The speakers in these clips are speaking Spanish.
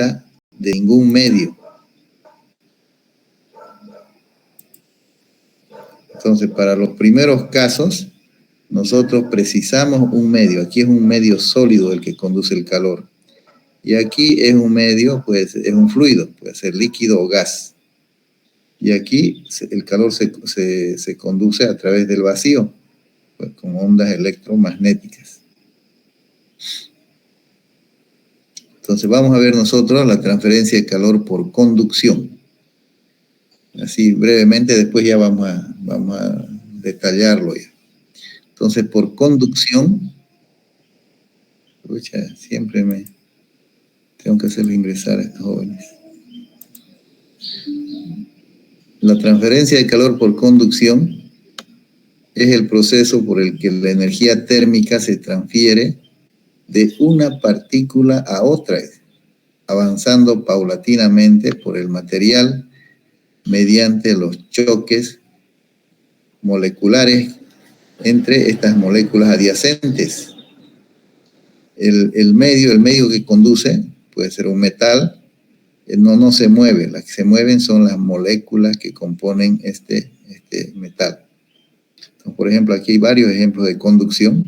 precisa de ningún medio. Entonces, para los primeros casos, nosotros precisamos un medio. Aquí es un medio sólido el que conduce el calor. Y aquí es un medio, pues es un fluido, puede ser líquido o gas. Y aquí el calor se conduce a través del vacío, pues, con ondas electromagnéticas. Entonces vamos a ver nosotros la transferencia de calor por conducción. Así brevemente, después ya vamos a detallarlo ya. Entonces, por conducción, siempre tengo que hacerle ingresar a estos jóvenes. La transferencia de calor por conducción es el proceso por el que la energía térmica se transfiere de una partícula a otra, avanzando paulatinamente por el material mediante los choques moleculares entre estas moléculas adyacentes. El medio que conduce puede ser un metal, no se mueve, las que se mueven son las moléculas que componen este metal. Entonces, por ejemplo, aquí hay varios ejemplos de conducción.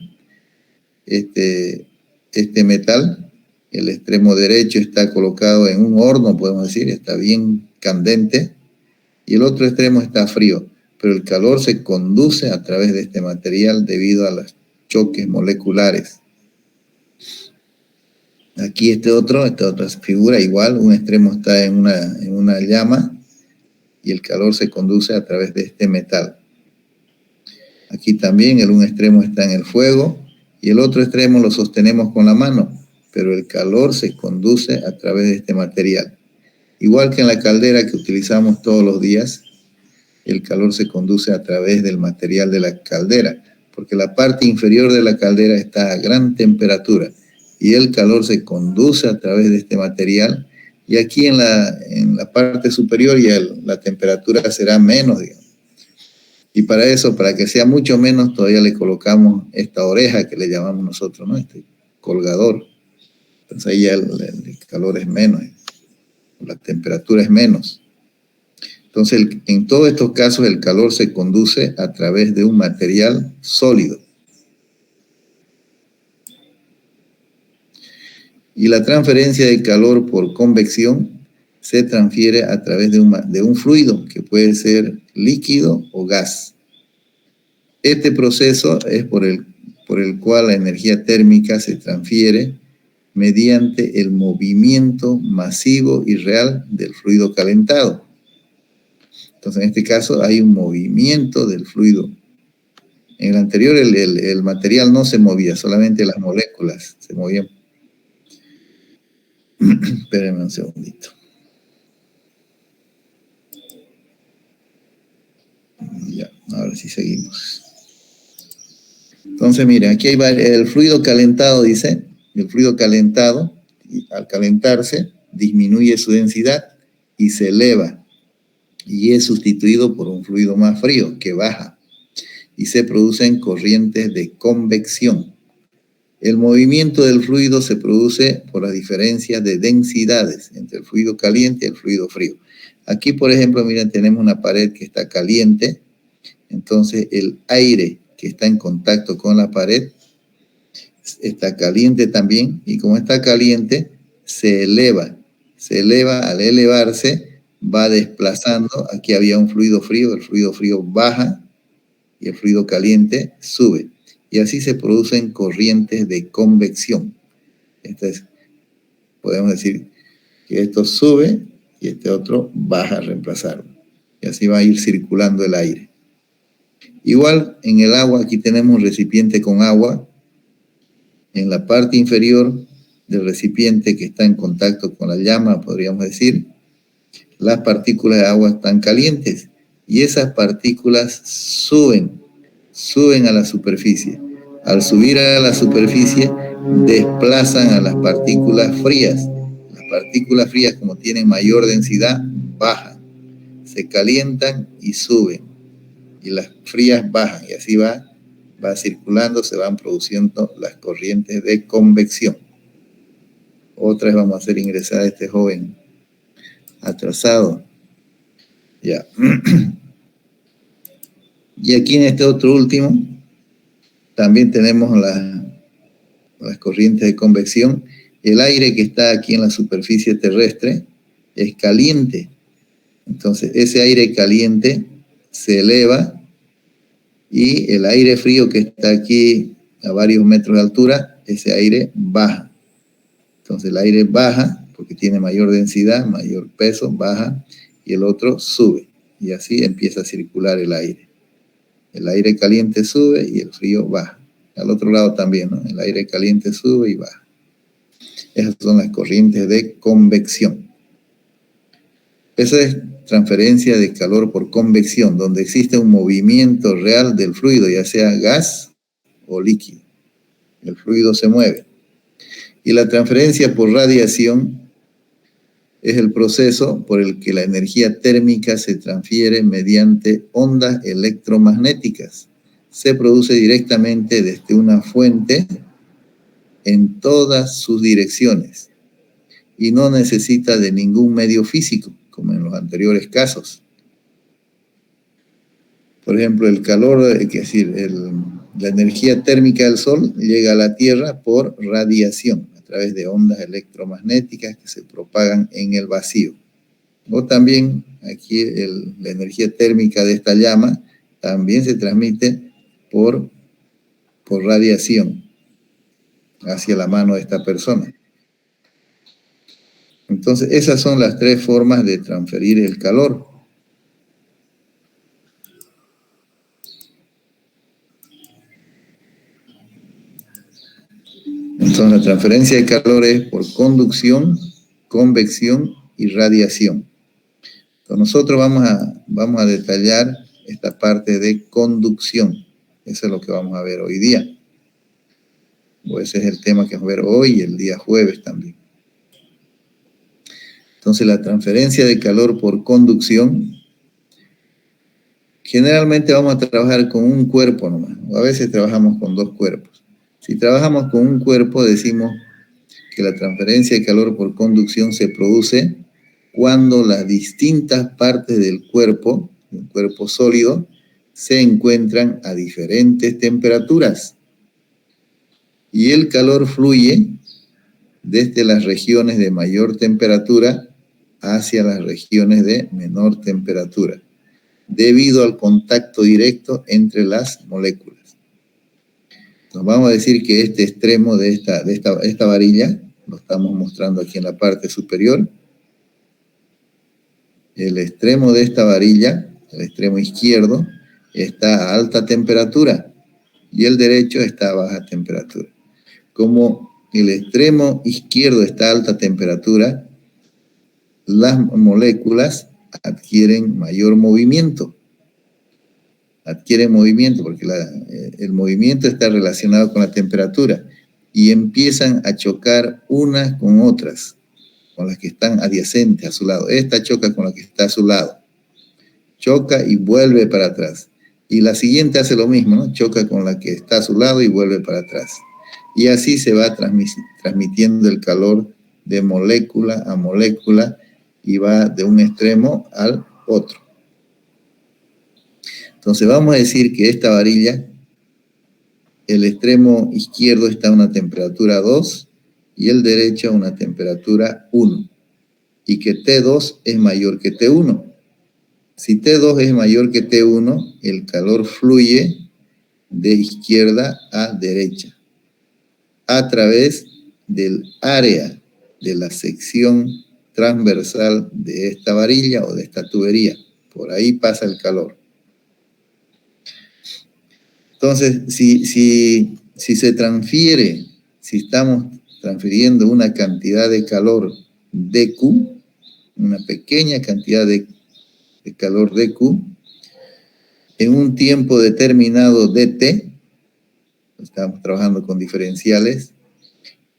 Este metal, el extremo derecho está colocado en un horno, podemos decir, está bien candente, y el otro extremo está frío, pero el calor se conduce a través de este material debido a los choques moleculares. Aquí esta otra figura igual, un extremo está en una llama y el calor se conduce a través de este metal. Aquí también un extremo está en el fuego y el otro extremo lo sostenemos con la mano, pero el calor se conduce a través de este material. Igual que en la caldera que utilizamos todos los días, el calor se conduce a través del material de la caldera, porque la parte inferior de la caldera está a gran temperatura y el calor se conduce a través de este material, y aquí en la parte superior ya la temperatura será menos, digamos. Y para eso, para que sea mucho menos, todavía le colocamos esta oreja que le llamamos nosotros, ¿no? Este colgador. Entonces ahí ya el calor es menos, la temperatura es menos. Entonces, en todos estos casos, el calor se conduce a través de un material sólido. Y la transferencia de calor por convección se transfiere a través de un fluido, que puede ser líquido o gas. Este proceso es por el cual la energía térmica se transfiere mediante el movimiento masivo y real del fluido calentado. Entonces, en este caso hay un movimiento del fluido. En el anterior el material no se movía, solamente las moléculas se movían. Espérenme un segundito. Ya, ahora sí seguimos. Entonces, mira, aquí hay el fluido calentado, dice. El fluido calentado, al calentarse, disminuye su densidad y se eleva. Y es sustituido por un fluido más frío, que baja. Y se producen corrientes de convección. El movimiento del fluido se produce por las diferencias de densidades entre el fluido caliente y el fluido frío. Aquí, por ejemplo, miren, tenemos una pared que está caliente. Entonces, el aire que está en contacto con la pared está caliente también. Y como está caliente, se eleva. Se eleva, al elevarse, va desplazando. Aquí había un fluido frío, el fluido frío baja y el fluido caliente sube. Y así se producen corrientes de convección. Entonces, podemos decir que esto sube y este otro baja a reemplazarlo. Y así va a ir circulando el aire. Igual en el agua, aquí tenemos un recipiente con agua. En la parte inferior del recipiente que está en contacto con la llama, podríamos decir, las partículas de agua están calientes y esas partículas suben a la superficie. Al subir a la superficie, desplazan a las partículas frías. Las partículas frías, como tienen mayor densidad, bajan, se calientan y suben. Y las frías bajan, y así va circulando, se van produciendo las corrientes de convección. otra vez vamos a hacer ingresar a este joven atrasado. Ya. Y aquí en este otro último, también tenemos las corrientes de convección. El aire que está aquí en la superficie terrestre es caliente. Entonces, ese aire caliente se eleva y el aire frío que está aquí a varios metros de altura, ese aire baja. Entonces, el aire baja porque tiene mayor densidad, mayor peso, baja, y el otro sube. Y así empieza a circular el aire. El aire caliente sube y el frío baja. Al otro lado también, ¿no? El aire caliente sube y baja. Esas son las corrientes de convección. Esa es transferencia de calor por convección, donde existe un movimiento real del fluido, ya sea gas o líquido. El fluido se mueve. Y la transferencia por radiación es el proceso por el que la energía térmica se transfiere mediante ondas electromagnéticas. Se produce directamente desde una fuente en todas sus direcciones y no necesita de ningún medio físico, como en los anteriores casos. Por ejemplo, el calor, es decir, la energía térmica del Sol llega a la Tierra por radiación, a través de ondas electromagnéticas que se propagan en el vacío. O también aquí la energía térmica de esta llama también se transmite por radiación hacia la mano de esta persona. Entonces, esas son las tres formas de transferir el calor. Entonces, la transferencia de calor es por conducción, convección y radiación. Entonces, nosotros vamos a detallar esta parte de conducción. Eso es lo que vamos a ver hoy día. O ese es el tema que vamos a ver hoy y el día jueves también. Entonces, la transferencia de calor por conducción, generalmente vamos a trabajar con un cuerpo nomás, o a veces trabajamos con dos cuerpos. Si trabajamos con un cuerpo, decimos que la transferencia de calor por conducción se produce cuando las distintas partes del cuerpo, un cuerpo sólido, se encuentran a diferentes temperaturas. Y el calor fluye desde las regiones de mayor temperatura hacia las regiones de menor temperatura, debido al contacto directo entre las moléculas. Entonces vamos a decir que este extremo de esta varilla, lo estamos mostrando aquí en la parte superior, el extremo de esta varilla, el extremo izquierdo, está a alta temperatura y el derecho está a baja temperatura. Como el extremo izquierdo está a alta temperatura, las moléculas adquieren mayor movimiento. Adquieren movimiento porque el movimiento está relacionado con la temperatura y empiezan a chocar unas con otras, con las que están adyacentes a su lado. Esta choca con la que está a su lado. Choca y vuelve para atrás. Y la siguiente hace lo mismo, ¿no? Choca con la que está a su lado y vuelve para atrás. Y así se va transmitiendo el calor de molécula a molécula y va de un extremo al otro. Entonces vamos a decir que esta varilla, el extremo izquierdo está a una temperatura 2 y el derecho a una temperatura 1. Y que T2 es mayor que T1. Si T2 es mayor que T1, el calor fluye de izquierda a derecha a través del área de la sección transversal de esta varilla o de esta tubería. Por ahí pasa el calor. Entonces, si se transfiere, si estamos transfiriendo una cantidad de calor dQ, una pequeña cantidad de calor dQ, en un tiempo determinado dt, estamos trabajando con diferenciales,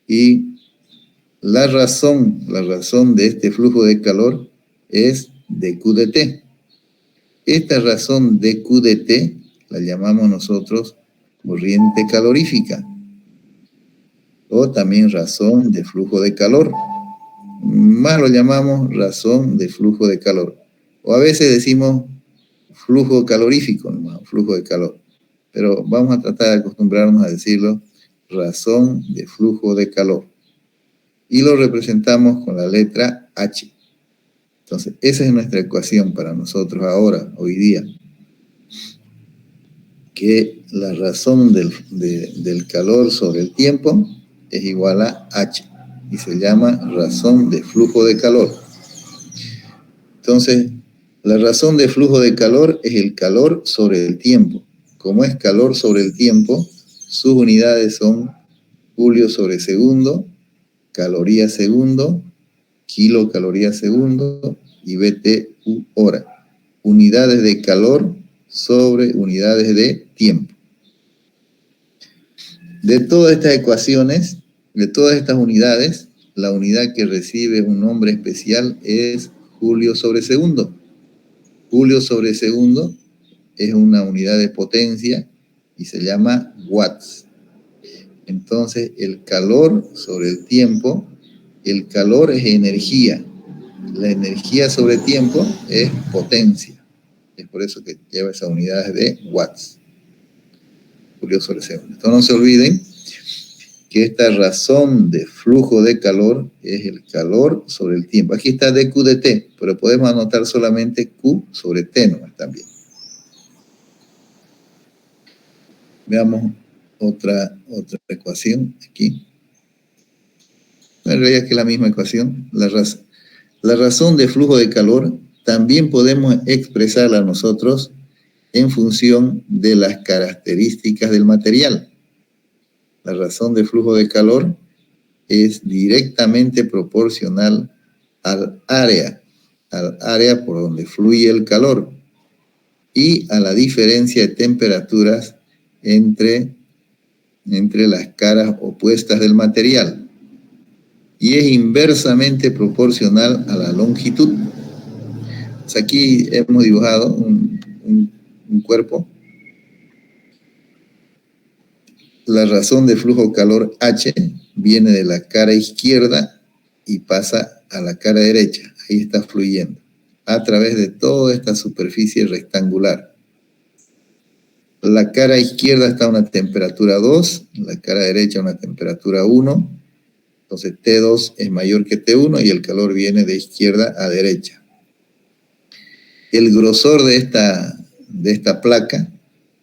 y la razón de este flujo de calor es dQ dt. Esta razón dQ dt la llamamos nosotros corriente calorífica o también razón de flujo de calor. Más lo llamamos razón de flujo de calor. O a veces decimos flujo calorífico, ¿no? Flujo de calor. Pero vamos a tratar de acostumbrarnos a decirlo razón de flujo de calor. Y lo representamos con la letra H. Entonces, esa es nuestra ecuación para nosotros ahora, hoy día. Que la razón del calor sobre el tiempo es igual a H. Y se llama razón de flujo de calor. Entonces, la razón de flujo de calor es el calor sobre el tiempo. Como es calor sobre el tiempo, sus unidades son julio sobre segundo, caloría segundo, kilocaloría segundo y BTU hora. Unidades de calor sobre unidades de tiempo. De todas estas ecuaciones, de todas estas unidades, la unidad que recibe un nombre especial es julio sobre segundo. Julio sobre segundo es una unidad de potencia y se llama watts. Entonces, el calor sobre el tiempo, el calor es energía. La energía sobre tiempo es potencia. Es por eso que lleva esas unidades de watts. Julio sobre segundo. Entonces, no se olviden que esta razón de flujo de calor es el calor sobre el tiempo. Aquí está dQ de T, pero podemos anotar solamente Q sobre T nomás también. Veamos otra ecuación aquí. En realidad es que es la misma ecuación. La razón de flujo de calor también podemos expresarla nosotros en función de las características del material. La razón de flujo de calor es directamente proporcional al área por donde fluye el calor y a la diferencia de temperaturas entre las caras opuestas del material. Y es inversamente proporcional a la longitud. Pues aquí hemos dibujado un cuerpo. La razón de flujo calor H viene de la cara izquierda y pasa a la cara derecha. Ahí está fluyendo a través de toda esta superficie rectangular. La cara izquierda está a una temperatura 2, la cara derecha a una temperatura 1. Entonces T2 es mayor que T1 y el calor viene de izquierda a derecha. El grosor de esta placa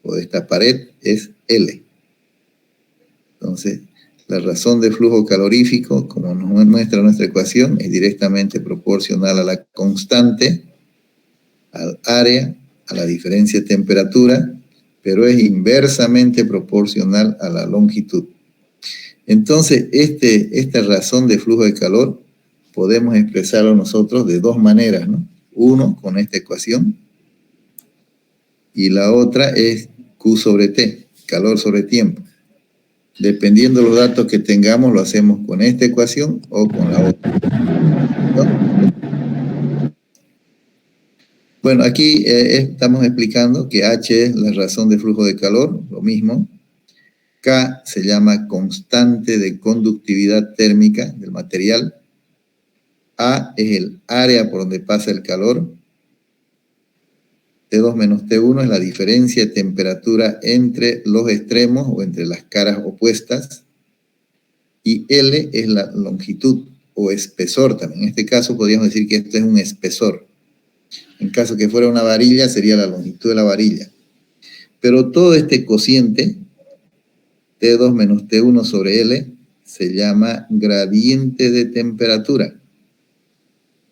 o de esta pared es L. Entonces, la razón de flujo calorífico, como nos muestra nuestra ecuación, es directamente proporcional a la constante, al área, a la diferencia de temperatura, pero es inversamente proporcional a la longitud. Entonces, esta razón de flujo de calor podemos expresarlo nosotros de dos maneras, ¿no? Uno, con esta ecuación, y la otra es Q sobre T, calor sobre tiempo. Dependiendo de los datos que tengamos, lo hacemos con esta ecuación o con la otra. ¿No? Bueno, aquí estamos explicando que H es la razón de flujo de calor, lo mismo. K se llama constante de conductividad térmica del material. A es el área por donde pasa el calor. T2 menos T1 es la diferencia de temperatura entre los extremos o entre las caras opuestas. Y L es la longitud o espesor también. En este caso podríamos decir que esto es un espesor. En caso que fuera una varilla, sería la longitud de la varilla. Pero todo este cociente, T2 menos T1 sobre L, se llama gradiente de temperatura.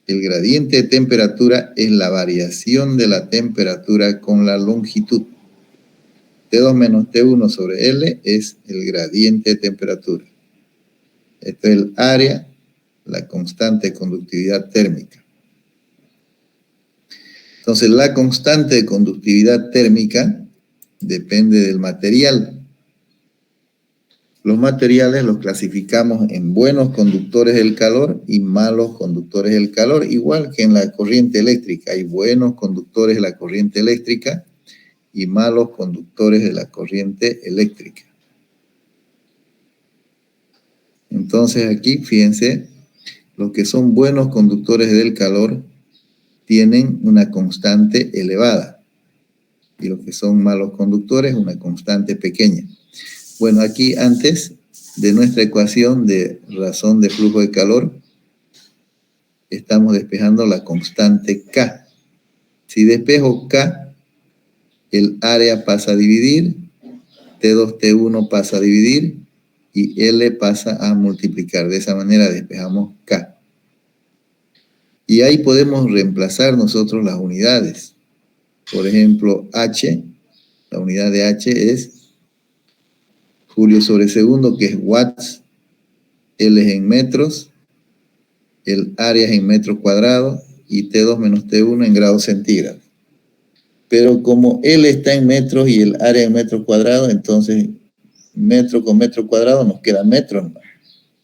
El gradiente de temperatura es la variación de la temperatura con la longitud. T2 menos T1 sobre L es el gradiente de temperatura. Esto es el área, la constante de conductividad térmica. Entonces, la constante de conductividad térmica depende del material. Los materiales los clasificamos en buenos conductores del calor y malos conductores del calor, igual que en la corriente eléctrica. Hay buenos conductores de la corriente eléctrica y malos conductores de la corriente eléctrica. Entonces aquí, fíjense, los que son buenos conductores del calor tienen una constante elevada y los que son malos conductores una constante pequeña. Bueno, aquí antes de nuestra ecuación de razón de flujo de calor, estamos despejando la constante K. Si despejo K, el área pasa a dividir, T2, T1 pasa a dividir y L pasa a multiplicar. De esa manera despejamos K. Y ahí podemos reemplazar nosotros las unidades. Por ejemplo, H, la unidad de H es julio sobre segundo, que es watts, L es en metros, el área es en metros cuadrados y T2 menos T1 en grados centígrados. Pero como L está en metros y el área en metros cuadrados, entonces metro con metro cuadrado nos queda metros, ¿no?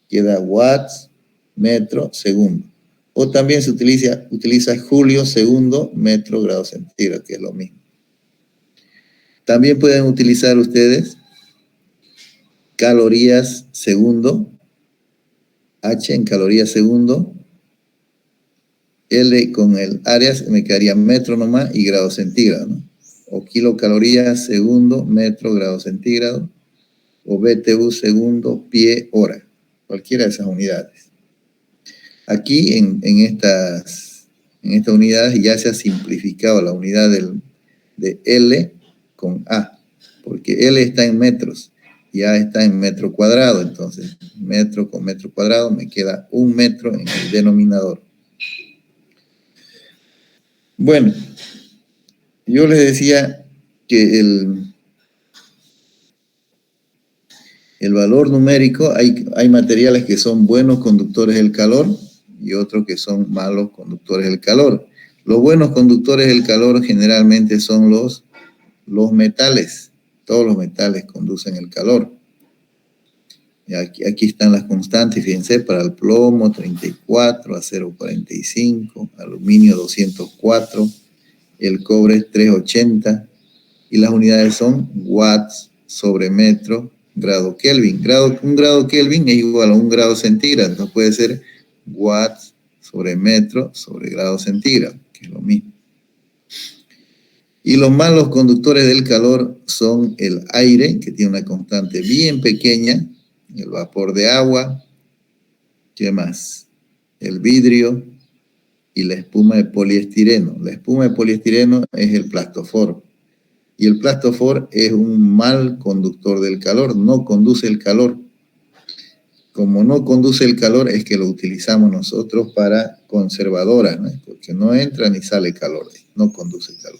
Queda watts, metro, segundo. O también se utiliza julio, segundo, metro, grado centígrado, que es lo mismo. También pueden utilizar ustedes calorías segundo, H en calorías segundo, L con el área me quedaría metro nomás y grado centígrado, ¿no? O kilocalorías segundo, metro, grado centígrado, o BTU segundo, pie, hora, cualquiera de esas unidades. Aquí en estas unidades ya se ha simplificado la unidad de L con A, porque L está en metros y A está en metro cuadrado, entonces metro con metro cuadrado me queda 1 metro en el denominador. Bueno, yo les decía que el valor numérico, hay materiales que son buenos conductores del calor y otros que son malos conductores del calor. Los buenos conductores del calor generalmente son los metales. Todos los metales conducen el calor. Y aquí están las constantes, fíjense, para el plomo 34, acero 45, aluminio 204, el cobre 380 y las unidades son watts sobre metro, grado Kelvin. Un grado Kelvin es igual a 1 grado centígrado, entonces puede ser watts sobre metro sobre grado centígrado, que es lo mismo. Y los malos conductores del calor son el aire, que tiene una constante bien pequeña, el vapor de agua, ¿qué más? El vidrio y la espuma de poliestireno. La espuma de poliestireno es el plastofor. Y el plastofor es un mal conductor del calor, no conduce el calor. Como no conduce el calor es que lo utilizamos nosotros para conservadoras, ¿no? Porque no entra ni sale calor, no conduce el calor.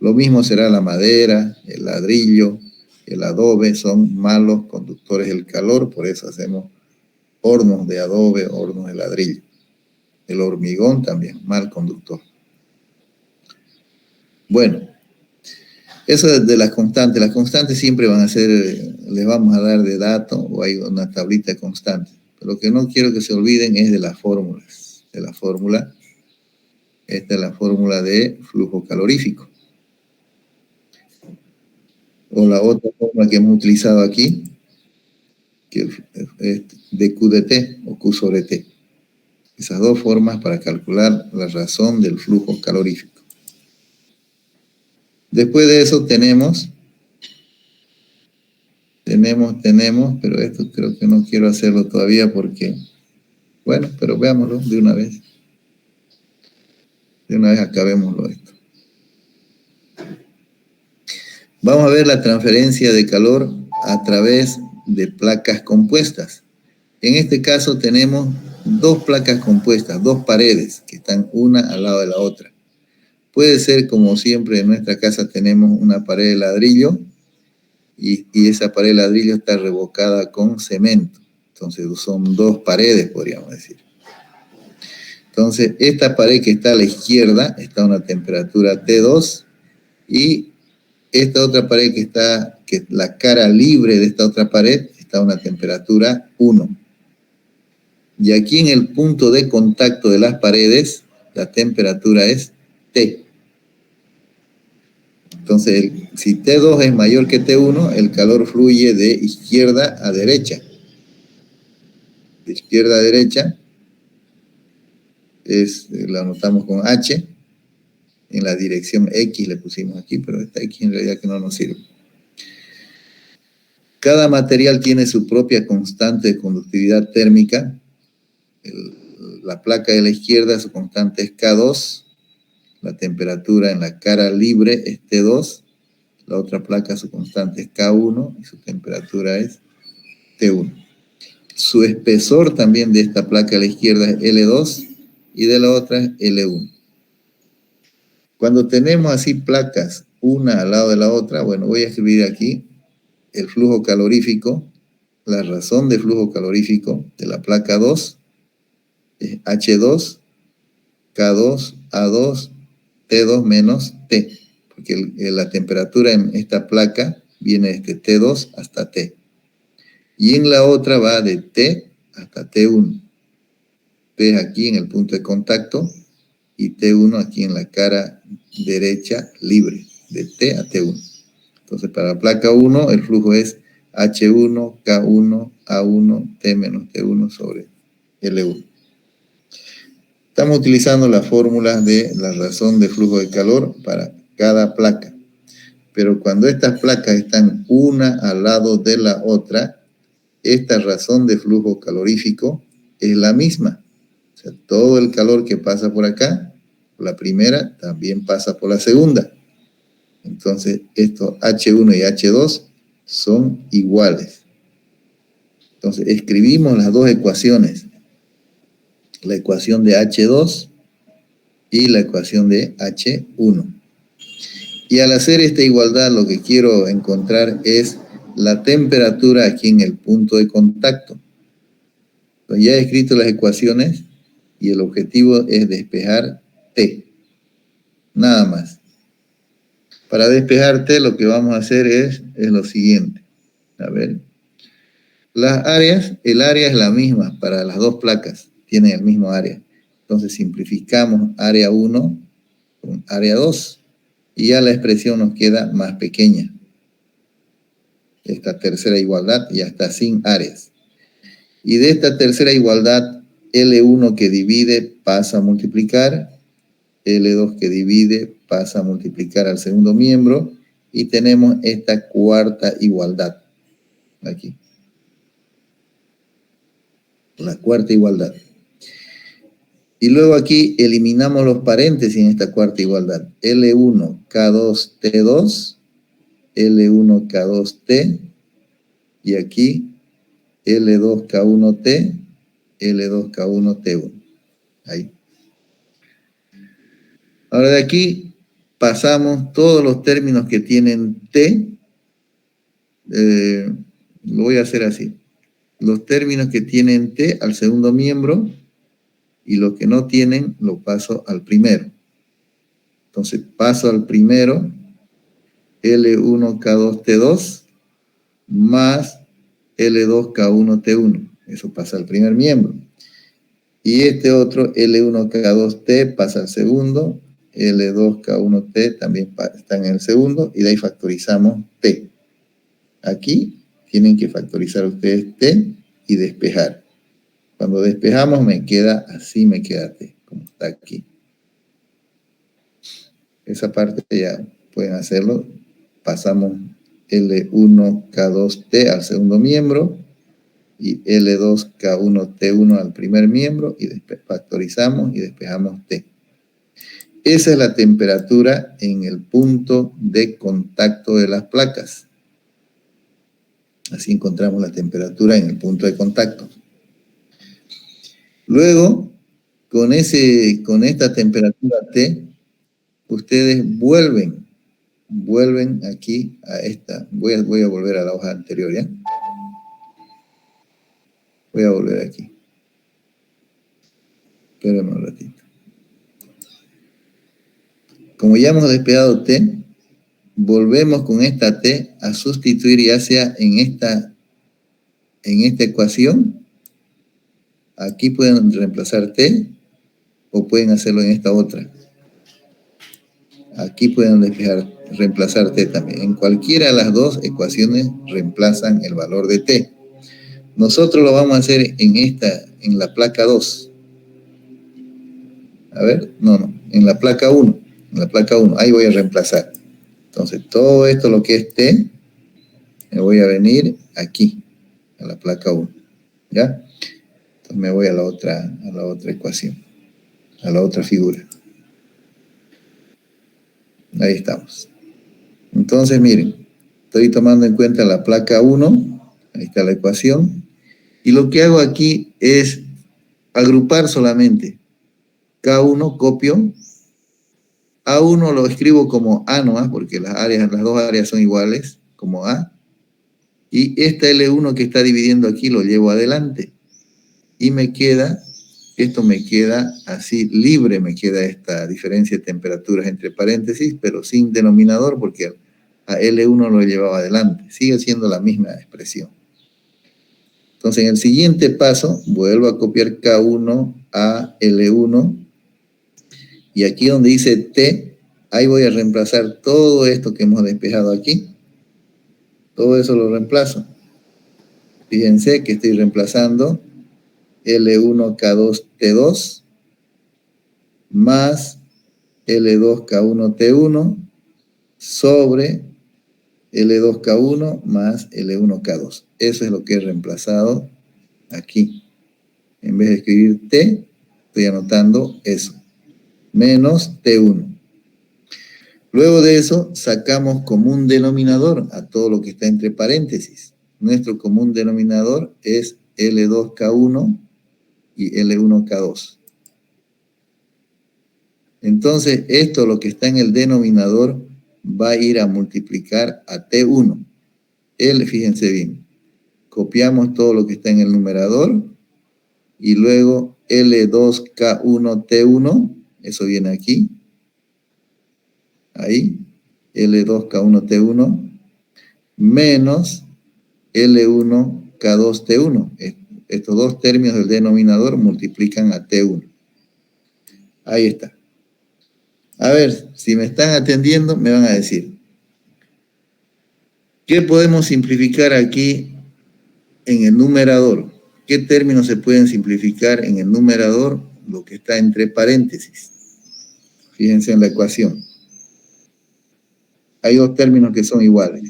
Lo mismo será la madera, el ladrillo, el adobe, son malos conductores del calor, por eso hacemos hornos de adobe, hornos de ladrillo. El hormigón también, mal conductor. Bueno, eso de las constantes siempre van a ser, les vamos a dar de dato o hay una tablita de constantes. Pero lo que no quiero que se olviden es de las fórmulas. Esta es la fórmula de flujo calorífico. O la otra fórmula que hemos utilizado aquí, que es de Q de T o Q sobre T. Esas dos formas para calcular la razón del flujo calorífico. Después de eso tenemos, pero esto creo que no quiero hacerlo todavía porque, bueno, pero veámoslo de una vez. De una vez acabémoslo esto. Vamos a ver la transferencia de calor a través de placas compuestas. En este caso tenemos dos placas compuestas, dos paredes que están una al lado de la otra. Puede ser como siempre en nuestra casa tenemos una pared de ladrillo y esa pared de ladrillo está revocada con cemento. Entonces son dos paredes, podríamos decir. Entonces esta pared que está a la izquierda está a una temperatura T2 y esta otra pared que la cara libre de esta otra pared está a una temperatura 1. Y aquí en el punto de contacto de las paredes, la temperatura es T. Entonces, si T2 es mayor que T1, el calor fluye de izquierda a derecha. de izquierda a derecha, la anotamos con H, en la dirección X le pusimos aquí, pero esta X en realidad que no nos sirve. Cada material tiene su propia constante de conductividad térmica. La placa de la izquierda, su constante es K2, la temperatura en la cara libre es T2, la otra placa su constante es K1 y su temperatura es T1. Su espesor también de esta placa a la izquierda es L2 y de la otra es L1. Cuando tenemos así placas una al lado de la otra, bueno, voy a escribir aquí el flujo calorífico, la razón de flujo calorífico de la placa 2 es H2, K2, A2, T2 menos T, porque la temperatura en esta placa viene desde T2 hasta T. Y en la otra va de T hasta T1. T es aquí en el punto de contacto y T1 aquí en la cara derecha libre, de T a T1. Entonces, para la placa 1, el flujo es H1, K1, A1, T menos T1 sobre L1. Estamos utilizando la fórmula de la razón de flujo de calor para cada placa. Pero cuando estas placas están una al lado de la otra, esta razón de flujo calorífico es la misma. O sea, todo el calor que pasa por acá, por la primera, también pasa por la segunda. Entonces, estos H1 y H2 son iguales. Entonces, escribimos las dos ecuaciones. La ecuación de H2 y la ecuación de H1. Y al hacer esta igualdad, lo que quiero encontrar es la temperatura aquí en el punto de contacto. Entonces, ya he escrito las ecuaciones y el objetivo es despejar T. Nada más. Para despejar T, lo que vamos a hacer es lo siguiente. A ver. Las áreas, el área es la misma para las dos placas. Tienen el mismo área. Entonces simplificamos área 1 con área 2. Y ya la expresión nos queda más pequeña. Esta tercera igualdad ya está sin áreas. Y de esta tercera igualdad, L1 que divide pasa a multiplicar, L2 que divide pasa a multiplicar al segundo miembro, y tenemos esta cuarta igualdad. Aquí. La cuarta igualdad. Y luego aquí eliminamos los paréntesis en esta cuarta igualdad. L1, K2, T2, L1, K2, T, y aquí L2, K1, T, L2, K1, T1. Ahí. Ahora de aquí pasamos todos los términos que tienen T. Lo voy a hacer así. Los términos que tienen T al segundo miembro y los que no tienen lo paso al primero. Entonces paso al primero L1, K2, T2 más L2, K1, T1. Eso pasa al primer miembro. Y este otro L1, K2, T pasa al segundo. L2, K1, T también está en el segundo. Y de ahí factorizamos T. Aquí tienen que factorizar ustedes T y despejar. Cuando despejamos me queda así, me queda T, como está aquí. Esa parte ya pueden hacerlo. Pasamos L1, K2, T al segundo miembro y L2, K1, T1 al primer miembro y factorizamos y despejamos T. Esa es la temperatura en el punto de contacto de las placas. Así encontramos la temperatura en el punto de contacto. Luego, con esta temperatura T, ustedes vuelven aquí a esta. Voy a volver a la hoja anterior, ¿ya? Voy a volver aquí. Espérenme un ratito. Como ya hemos despejado T, volvemos con esta T a sustituir ya sea en esta ecuación. Aquí pueden reemplazar T o pueden hacerlo en esta otra. Aquí pueden reemplazar T también. En cualquiera de las dos ecuaciones reemplazan el valor de T. Nosotros lo vamos a hacer en la placa 2. A ver, no, en la placa 1. En la placa 1, ahí voy a reemplazar. Entonces, todo esto, lo que es T, me voy a venir aquí, a la placa 1. ¿Ya? Entonces me voy a la otra ecuación, a la otra figura. Ahí estamos. Entonces, miren, estoy tomando en cuenta la placa 1, ahí está la ecuación, y lo que hago aquí es agrupar solamente. K1 copio, A1 lo escribo como A nomás, porque las dos áreas son iguales, como A, y esta L1 que está dividiendo aquí lo llevo adelante, y esto me queda así libre, me queda esta diferencia de temperaturas entre paréntesis, pero sin denominador, porque a L1 lo llevaba adelante, sigue siendo la misma expresión. Entonces, en el siguiente paso, vuelvo a copiar K1 a L1, y aquí donde dice T, ahí voy a reemplazar todo esto que hemos despejado aquí. Todo eso lo reemplazo. Fíjense que estoy reemplazando L1K2T2 más L2K1T1 sobre L2K1 más L1K2. Eso es lo que he reemplazado aquí. En vez de escribir T, estoy anotando eso. Menos T1. Luego de eso, sacamos común denominador a todo lo que está entre paréntesis. Nuestro común denominador es L2K1 y L1K2. Entonces, esto, lo que está en el denominador, va a ir a multiplicar a T1. Fíjense bien, copiamos todo lo que está en el numerador y luego L2K1T1, eso viene aquí, ahí, L2K1T1, menos L1K2T1. Estos dos términos del denominador multiplican a T1. Ahí está. A ver, si me están atendiendo, me van a decir, ¿qué podemos simplificar aquí en el numerador? ¿Qué términos se pueden simplificar en el numerador? Lo que está entre paréntesis. Fíjense en la ecuación. Hay dos términos que son iguales.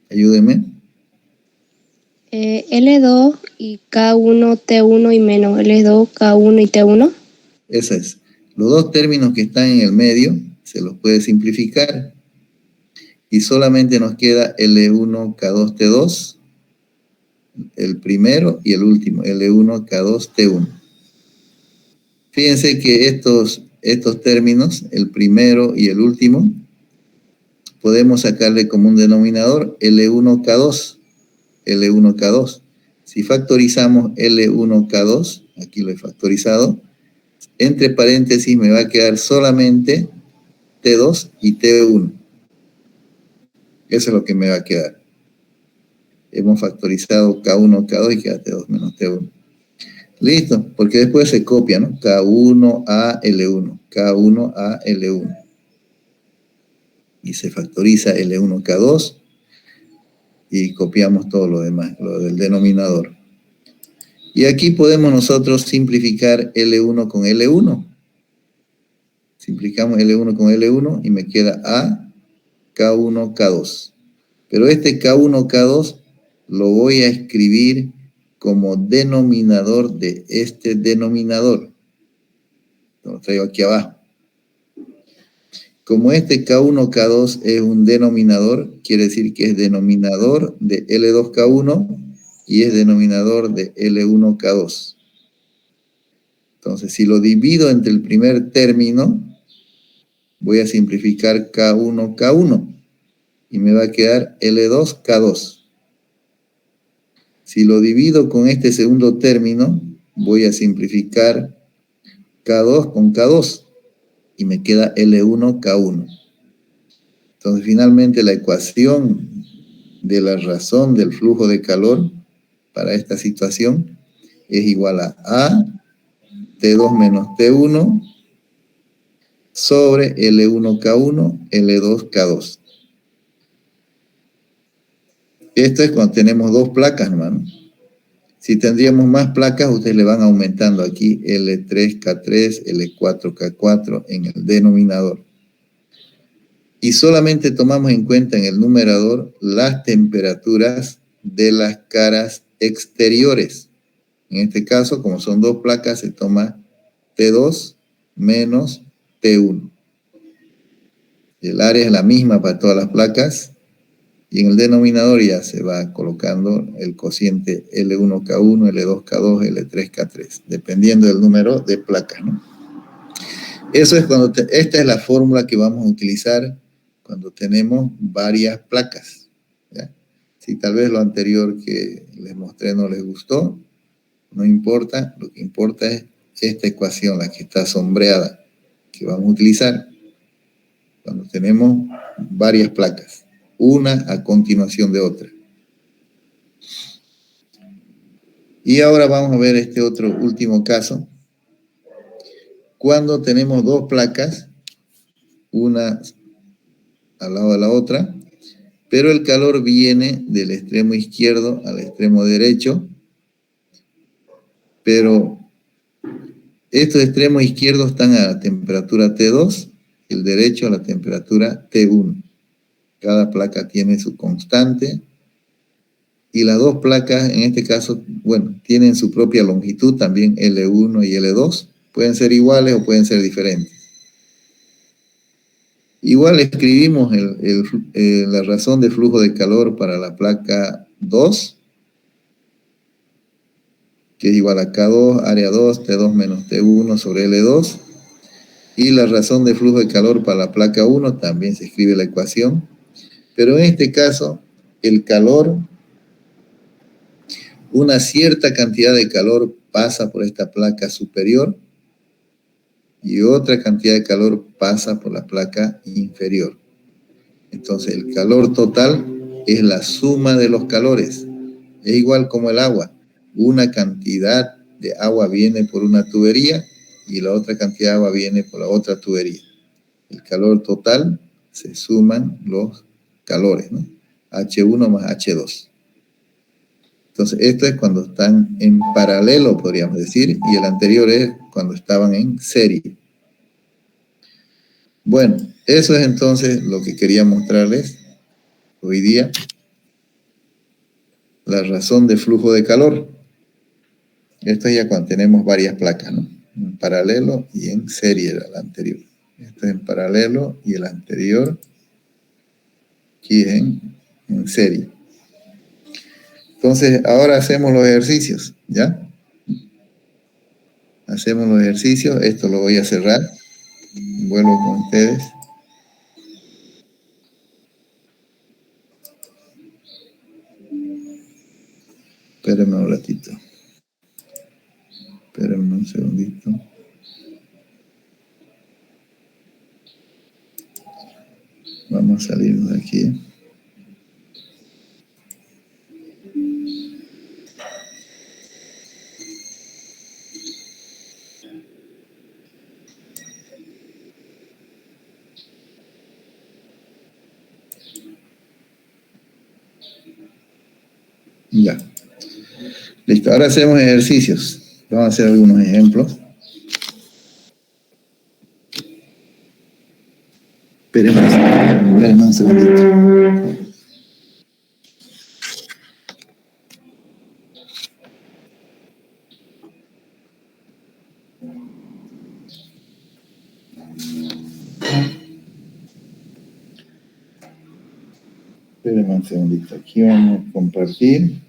Ayúdenme. L2 y K1, T1 y menos L2, K1 y T1. Esa es. Los dos términos que están en el medio se los puede simplificar. Y solamente nos queda L1, K2, T2, el primero y el último, L1, K2, T1. Fíjense que estos términos, el primero y el último, podemos sacarle como un denominador L1K2, L1K2. Si factorizamos L1K2, aquí lo he factorizado, entre paréntesis me va a quedar solamente T2 y T1. Eso es lo que me va a quedar. Hemos factorizado K1, K2 y queda T2 menos T1. Listo, porque después se copia, ¿no? K1 a L1, K1 a L1. Y se factoriza L1, K2 y copiamos todo lo demás, lo del denominador. Y aquí podemos nosotros simplificar L1 con L1. Simplificamos L1 con L1 y me queda A, K1, K2. Pero este K1, K2 lo voy a escribir como denominador de este denominador. Lo traigo aquí abajo. Como este K1, K2 es un denominador, quiere decir que es denominador de L2K1 y es denominador de L1K2. Entonces, si lo divido entre el primer término, voy a simplificar K1, K1 y me va a quedar L2, K2. Si lo divido con este segundo término, voy a simplificar K2 con K2 y me queda L1, K1. Entonces, finalmente, la ecuación de la razón del flujo de calor para esta situación es igual a T2 menos T1 sobre L1K1, L2K2. Esto es cuando tenemos dos placas, hermano. Si tendríamos más placas, ustedes le van aumentando aquí L3K3, L4K4 en el denominador. Y solamente tomamos en cuenta en el numerador las temperaturas de las caras exteriores. En este caso, como son dos placas, se toma T2 menos T1. El área es la misma para todas las placas. Y en el denominador ya se va colocando el cociente L1K1, L2K2, L3K3, dependiendo del número de placas, ¿no? Eso es cuando esta es la fórmula que vamos a utilizar cuando tenemos varias placas, ¿ya? Si tal vez lo anterior que les mostré no les gustó, no importa, lo que importa es esta ecuación, la que está sombreada, que vamos a utilizar cuando tenemos varias placas, una a continuación de otra. Y ahora vamos a ver este otro último caso. Cuando tenemos dos placas, una al lado de la otra, pero el calor viene del extremo izquierdo al extremo derecho, pero estos extremos izquierdos están a la temperatura T2, el derecho a la temperatura T1. Cada placa tiene su constante y las dos placas, en este caso, bueno, tienen su propia longitud también, L1 y L2. Pueden ser iguales o pueden ser diferentes. Igual escribimos la razón de flujo de calor para la placa 2, que es igual a K2, área 2, T2 menos T1 sobre L2. Y la razón de flujo de calor para la placa 1 también se escribe la ecuación. Pero en este caso, el calor, una cierta cantidad de calor pasa por esta placa superior y otra cantidad de calor pasa por la placa inferior. Entonces, el calor total es la suma de los calores. Es igual como el agua. Una cantidad de agua viene por una tubería y la otra cantidad de agua viene por la otra tubería. El calor total se suman los calores, ¿no? H1 más H2. Entonces, esto es cuando están en paralelo, podríamos decir, y el anterior es cuando estaban en serie. Bueno, eso es entonces lo que quería mostrarles hoy día. La razón de flujo de calor. Esto es ya cuando tenemos varias placas, ¿no? En paralelo y en serie era la anterior. Esto es en paralelo y el anterior aquí es en serie. Entonces, ahora hacemos los ejercicios, ¿ya? Hacemos los ejercicios. Esto lo voy a cerrar. Vuelvo con ustedes. Espérenme un ratito. Espérenme un segundito. Vamos a salirnos de aquí. Ya. Listo. Ahora hacemos ejercicios. Vamos a hacer algunos ejemplos. Espérenme un segundito. Espérenme un segundito. Aquí vamos a compartir.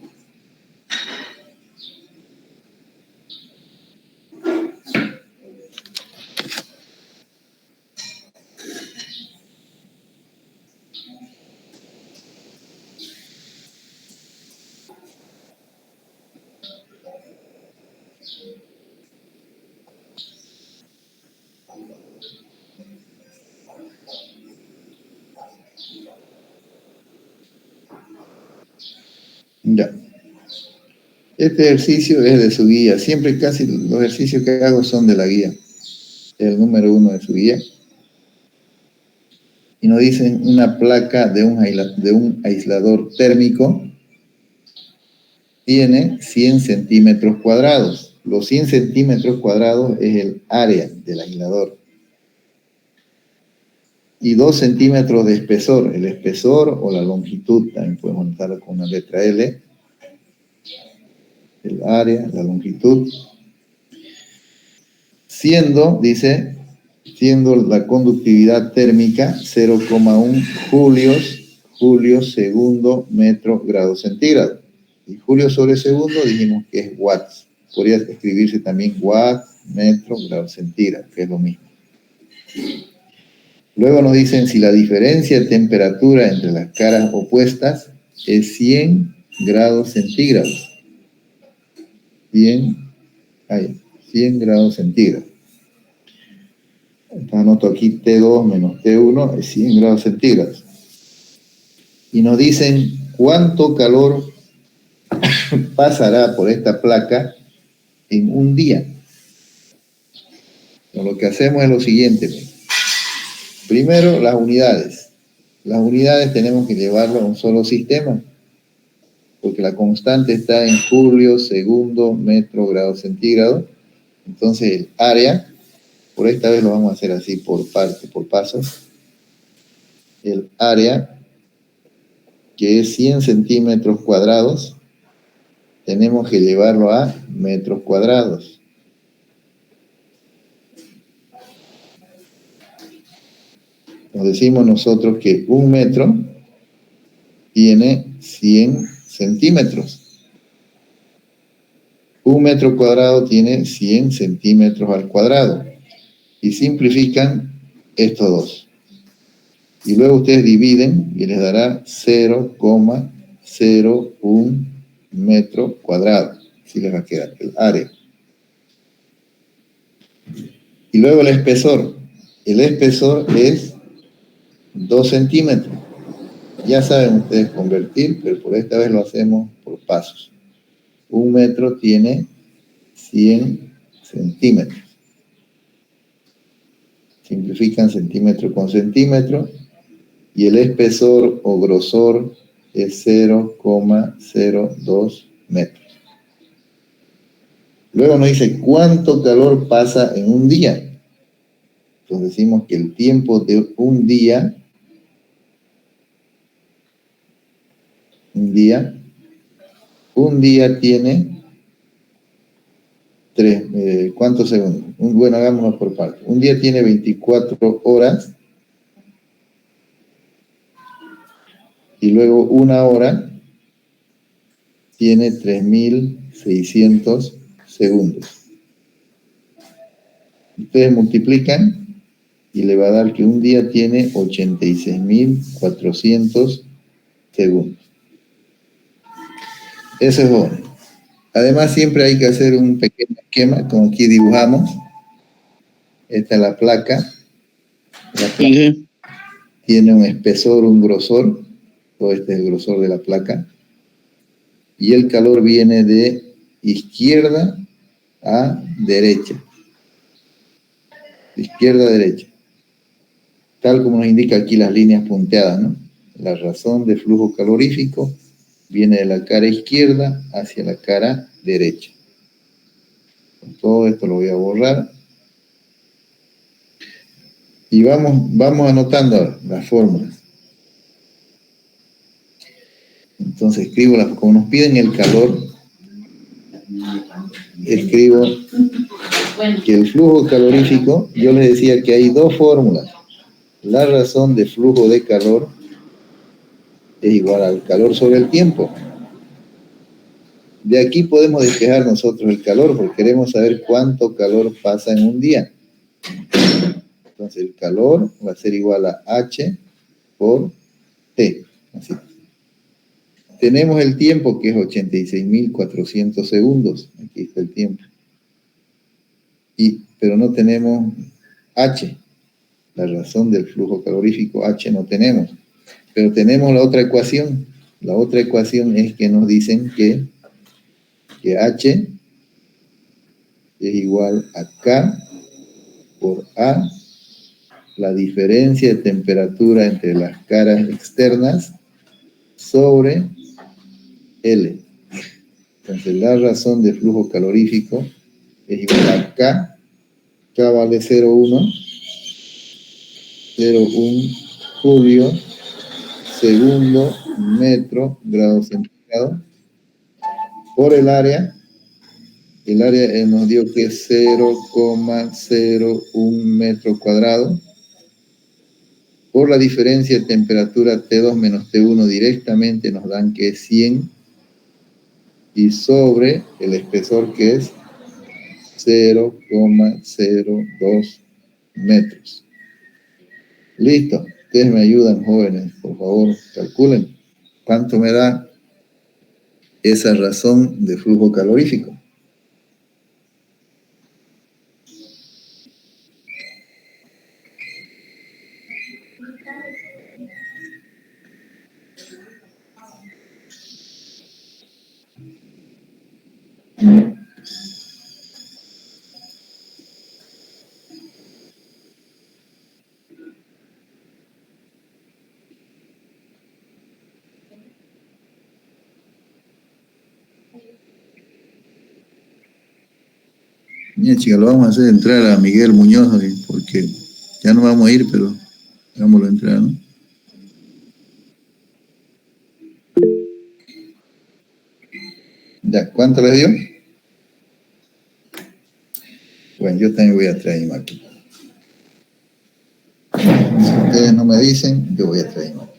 Ya. Este ejercicio es de su guía. Siempre casi los ejercicios que hago son de la guía. El número 1 de su guía. y nos dicen una placa de un aislador térmico tiene 100 centímetros cuadrados. Los 100 centímetros cuadrados es el área del aislador. Y 2 centímetros de espesor. El espesor o la longitud, también podemos notarlo con una letra L. El área, la longitud. Siendo la conductividad térmica 0,1 julios segundo metro grado centígrado. Y julio sobre segundo dijimos que es watts. Podría escribirse también watt, metro, grado centígrado, que es lo mismo. Luego nos dicen si la diferencia de temperatura entre las caras opuestas es 100 grados centígrados. 100 grados centígrados. Entonces anoto aquí T2 menos T1 es 100 grados centígrados. Y nos dicen cuánto calor pasará por esta placa en un día. Entonces, lo que hacemos es lo siguiente. Primero, las unidades. Las unidades tenemos que llevarlo a un solo sistema, porque la constante está en julio, segundo, metro, grado centígrado. Entonces el área, por esta vez lo vamos a hacer así por pasos. El área, que es 100 centímetros cuadrados, tenemos que llevarlo a metros cuadrados. Nos decimos nosotros que un metro tiene 100 centímetros. Un metro cuadrado tiene 100 centímetros al cuadrado. Y simplifican estos dos. Y luego ustedes dividen y les dará 0,01 metro cuadrado. Así les va a quedar el área. Y luego el espesor. El espesor es 2 centímetros. Ya saben ustedes convertir, pero por esta vez lo hacemos por pasos. Un metro tiene 100 centímetros. Simplifican centímetro con centímetro. Y el espesor o grosor es 0,02 metros. Luego nos dice cuánto calor pasa en un día. Entonces decimos que el tiempo de un día tiene ¿cuántos segundos? Bueno, hagámoslo por partes. Un día tiene 24 horas y luego una hora tiene 3.600 segundos. Ustedes multiplican y le va a dar que un día tiene 86.400 segundos. Eso es bueno. Además, siempre hay que hacer un pequeño esquema, como aquí dibujamos. Esta es la placa. La placa tiene un espesor, un grosor. Todo este es el grosor de la placa. Y el calor viene de izquierda a derecha. De izquierda a derecha. Tal como nos indica aquí las líneas punteadas, ¿no? La razón de flujo calorífico viene de la cara izquierda hacia la cara derecha. Todo esto lo voy a borrar. Y vamos anotando las fórmulas. Entonces escribo, como nos piden el calor, escribo que el flujo calorífico, yo les decía que hay dos fórmulas. La razón de flujo de calor es igual al calor sobre el tiempo. De aquí podemos despejar nosotros el calor, porque queremos saber cuánto calor pasa en un día. Entonces el calor va a ser igual a H por T. Así. Tenemos el tiempo, que es 86.400 segundos. Aquí está el tiempo. Pero no tenemos H. La razón del flujo calorífico, H no tenemos. Pero tenemos la otra ecuación. La otra ecuación es que nos dicen que H es igual a K por A la diferencia de temperatura entre las caras externas sobre L. Entonces, la razón de flujo calorífico es igual a K. K vale 0,1 julio, segundo, metro, grado centígrado, por el área. El área nos dio que es 0,01 metro cuadrado. Por la diferencia de temperatura T2 menos T1 directamente nos dan que es 100. Y sobre el espesor que es 0,02 metros. Listo. Ustedes me ayudan, jóvenes. Por favor, calculen cuánto me da esa razón de flujo calorífico. Mira, chicas, lo vamos a hacer entrar a Miguel Muñoz, porque ya no vamos a ir, pero hagámoslo entrar, ¿no? Ya, ¿cuánto les dio? Bueno, yo también voy a traer mi máquina. Si ustedes no me dicen, yo voy a traer mi máquina.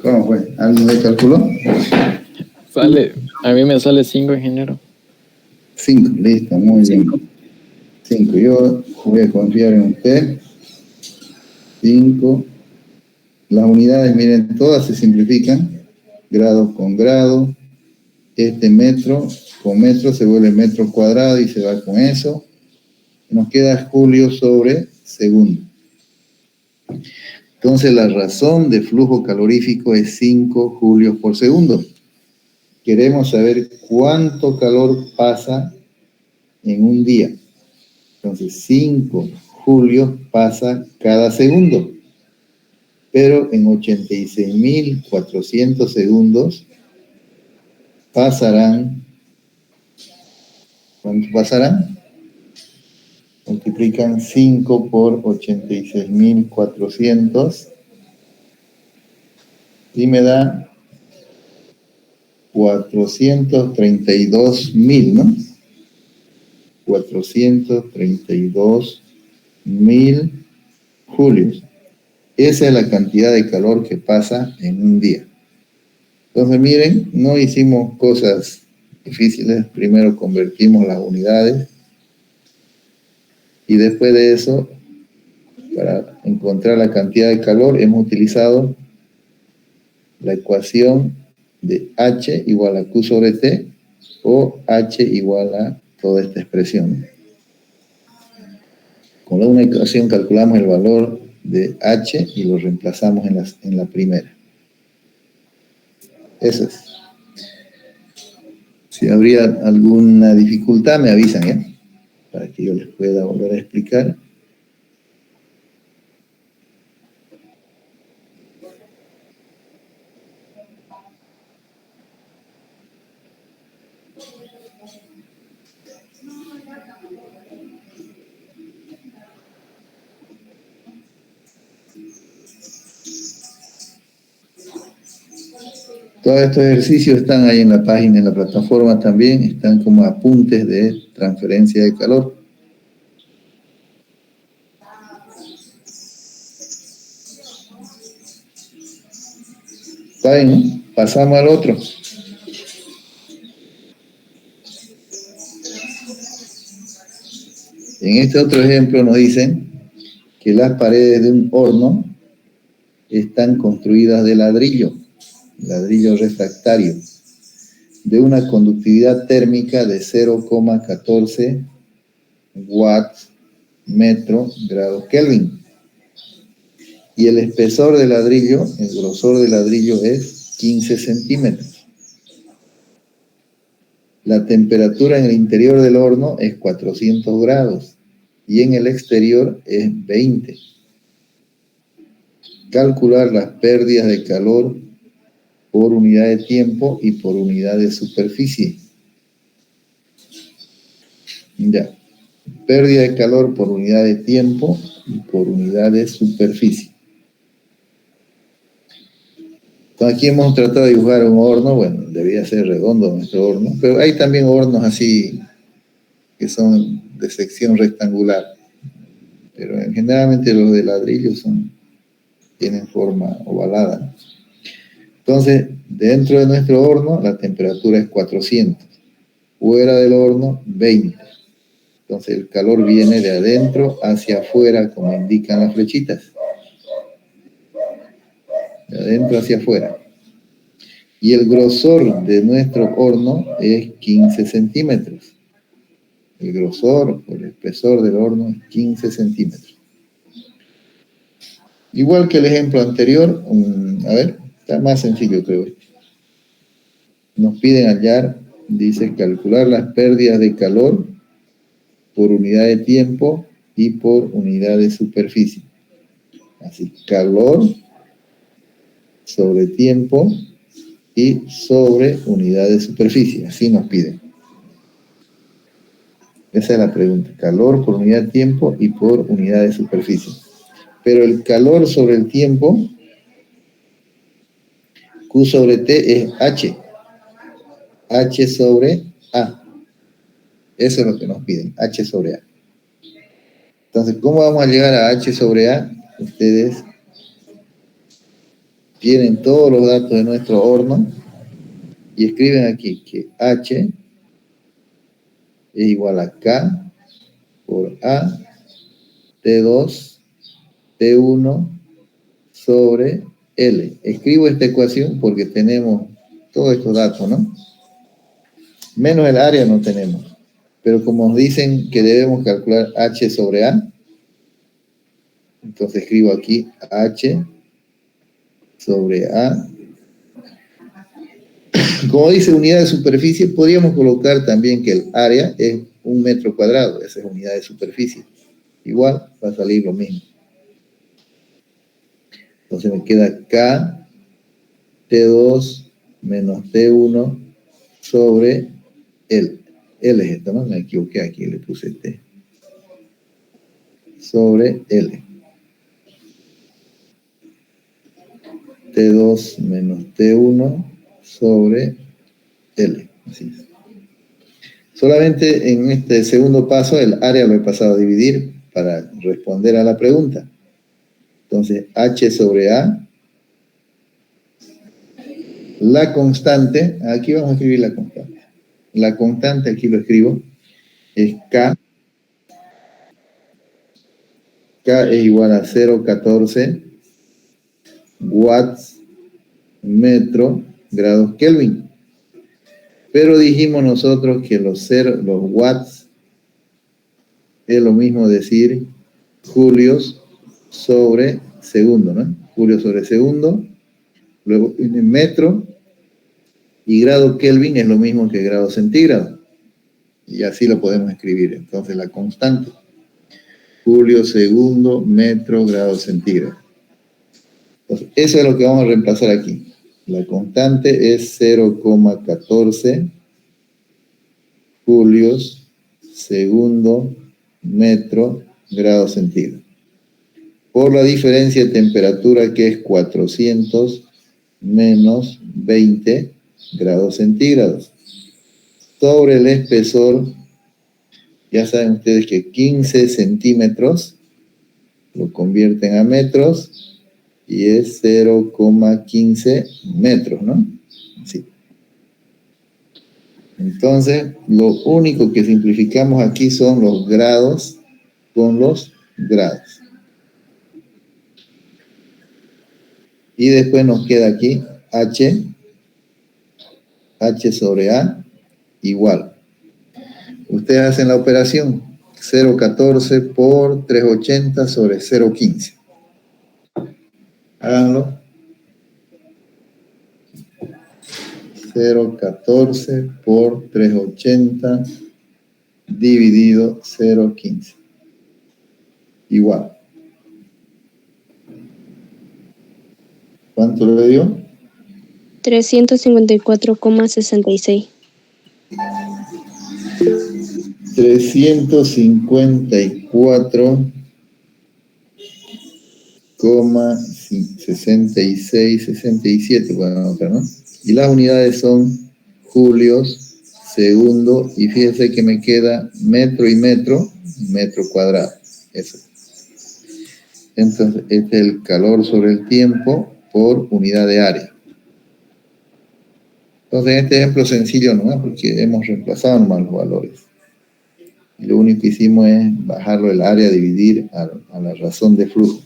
¿Cómo fue? ¿Alguien le calculó? A mí me sale 5, ingeniero. 5, listo, muy bien. 5, yo voy a confiar en usted. 5. Las unidades, miren, todas se simplifican. Grado con grado. Este metro con metro se vuelve metro cuadrado y se va con eso. Nos queda julio sobre segundo. Entonces la razón de flujo calorífico es 5 julios por segundo. Queremos saber cuánto calor pasa en un día. Entonces 5 julios pasa cada segundo. Pero en 86.400 segundos pasarán. ¿Cuánto pasarán? Multiplican 5 por 86.400 y me da 432.000, ¿no? 432.000 julios. Esa es la cantidad de calor que pasa en un día. Entonces, miren, no hicimos cosas difíciles. Primero convertimos las unidades y después de eso, para encontrar la cantidad de calor, hemos utilizado la ecuación de H igual a Q sobre T o H igual a toda esta expresión. Con una ecuación calculamos el valor de H y lo reemplazamos en la primera. Eso es. Si habría alguna dificultad, me avisan, ¿ya? Para que yo les pueda volver a explicar. Todos estos ejercicios están ahí en la página, en la plataforma también, están como apuntes de transferencia de calor. Está bien, ¿no? Pasamos al otro. En este otro ejemplo nos dicen que las paredes de un horno están construidas de ladrillo refractario, de una conductividad térmica de 0,14 watts metro grado Kelvin. Y el espesor del ladrillo, el grosor del ladrillo es 15 centímetros. La temperatura en el interior del horno es 400 grados y en el exterior es 20. Calcular las pérdidas de calor por unidad de tiempo y por unidad de superficie. Ya. Pérdida de calor por unidad de tiempo y por unidad de superficie. Entonces aquí hemos tratado de dibujar un horno, bueno, debería ser redondo nuestro horno, pero hay también hornos así que son de sección rectangular, pero generalmente los de ladrillo tienen forma ovalada. Entonces, dentro de nuestro horno la temperatura es 400, fuera del horno 20. Entonces el calor viene de adentro hacia afuera, como indican las flechitas. De adentro hacia afuera. Y el grosor de nuestro horno es 15 centímetros. El grosor o el espesor del horno es 15 centímetros. Igual que el ejemplo anterior, a ver, está más sencillo creo. Nos piden hallar, dice, calcular las pérdidas de calor por unidad de tiempo y por unidad de superficie. Así, calor sobre tiempo y sobre unidad de superficie. Así nos piden. Esa es la pregunta. Calor por unidad de tiempo y por unidad de superficie. Pero el calor sobre el tiempo, Q sobre T es H. H sobre A. Eso es lo que nos piden. H sobre A. Entonces, ¿cómo vamos a llegar a H sobre A? Ustedes tienen todos los datos de nuestro horno y escriben aquí que H es igual a K por A, T2, T1 sobre L. Escribo esta ecuación porque tenemos todos estos datos, ¿no? Menos el área no tenemos. Pero como nos dicen que debemos calcular H sobre A, entonces escribo aquí H sobre A. Como dice unidad de superficie, podríamos colocar también que el área es 1 metro cuadrado. Esa es unidad de superficie. Igual va a salir lo mismo. Entonces me queda K, T2 menos T1 sobre L. L es esto, ¿no? Me equivoqué aquí, le puse T. Sobre L. T2 menos T1 sobre L. Así es. Solamente en este segundo paso el área lo he pasado a dividir para responder a la pregunta. Entonces, H sobre A. La constante, aquí vamos a escribir la constante. La constante, aquí lo escribo, es K. K es igual a 0,14 watts metro grados Kelvin. Pero dijimos nosotros que los watts es lo mismo decir julios sobre segundo, ¿no? Julio sobre segundo, luego en metro, y grado Kelvin es lo mismo que grado centígrado. Y así lo podemos escribir. Entonces la constante, julio segundo, metro, grado centígrado. Entonces, eso es lo que vamos a reemplazar aquí. La constante es 0,14 julios segundo, metro, grado centígrado. Por la diferencia de temperatura que es 400 menos 20 grados centígrados. Sobre el espesor, ya saben ustedes que 15 centímetros lo convierten a metros y es 0,15 metros, ¿no? Entonces, lo único que simplificamos aquí son los grados con los grados. Y después nos queda aquí H sobre A igual. Ustedes hacen la operación 0,14 por 380 sobre 0,15. Háganlo. 0,14 por 380 dividido 0,15. Igual. ¿Cuánto le dio? 354,66. 354,66, 67, bueno, anotar, ¿no? Y las unidades son julios, segundo, y fíjense que me queda metro y metro cuadrado. Eso. Entonces, este es el calor sobre el tiempo por unidad de área. Entonces, en este ejemplo sencillo nomás, porque hemos reemplazado nomás los valores. Y lo único que hicimos es bajarlo el área, dividir a la razón de flujo.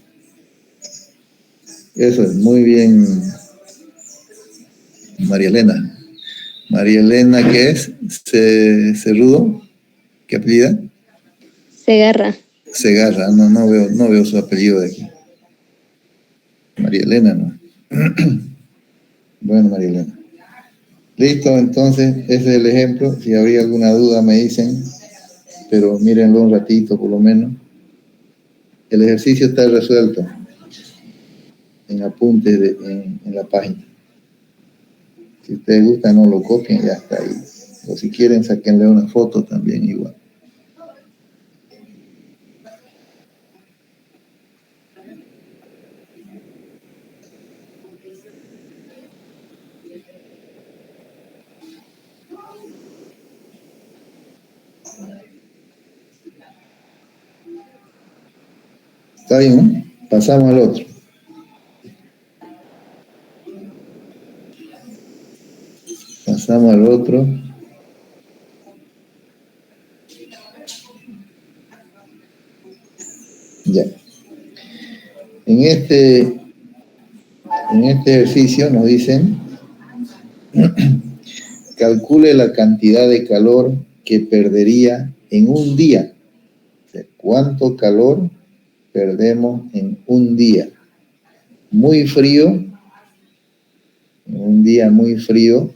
Eso es muy bien, María Elena. María Elena, ¿qué es? ¿Cerrudo? ¿Qué apellida? Segarra. Segarra, no veo su apellido de aquí. María Elena, ¿no? Bueno, María Elena. Listo, entonces, ese es el ejemplo. Si habría alguna duda me dicen, pero mírenlo un ratito por lo menos. El ejercicio está resuelto en apuntes en la página. Si ustedes gustan, no lo copien, ya está ahí. O si quieren, sáquenle una foto también igual. ¿Está bien, no? Pasamos al otro. Pasamos al otro. Ya. En este ejercicio nos dicen, calcule la cantidad de calor que perdería en un día. O sea, ¿cuánto calor perdemos en un día? Muy frío, en un día muy frío,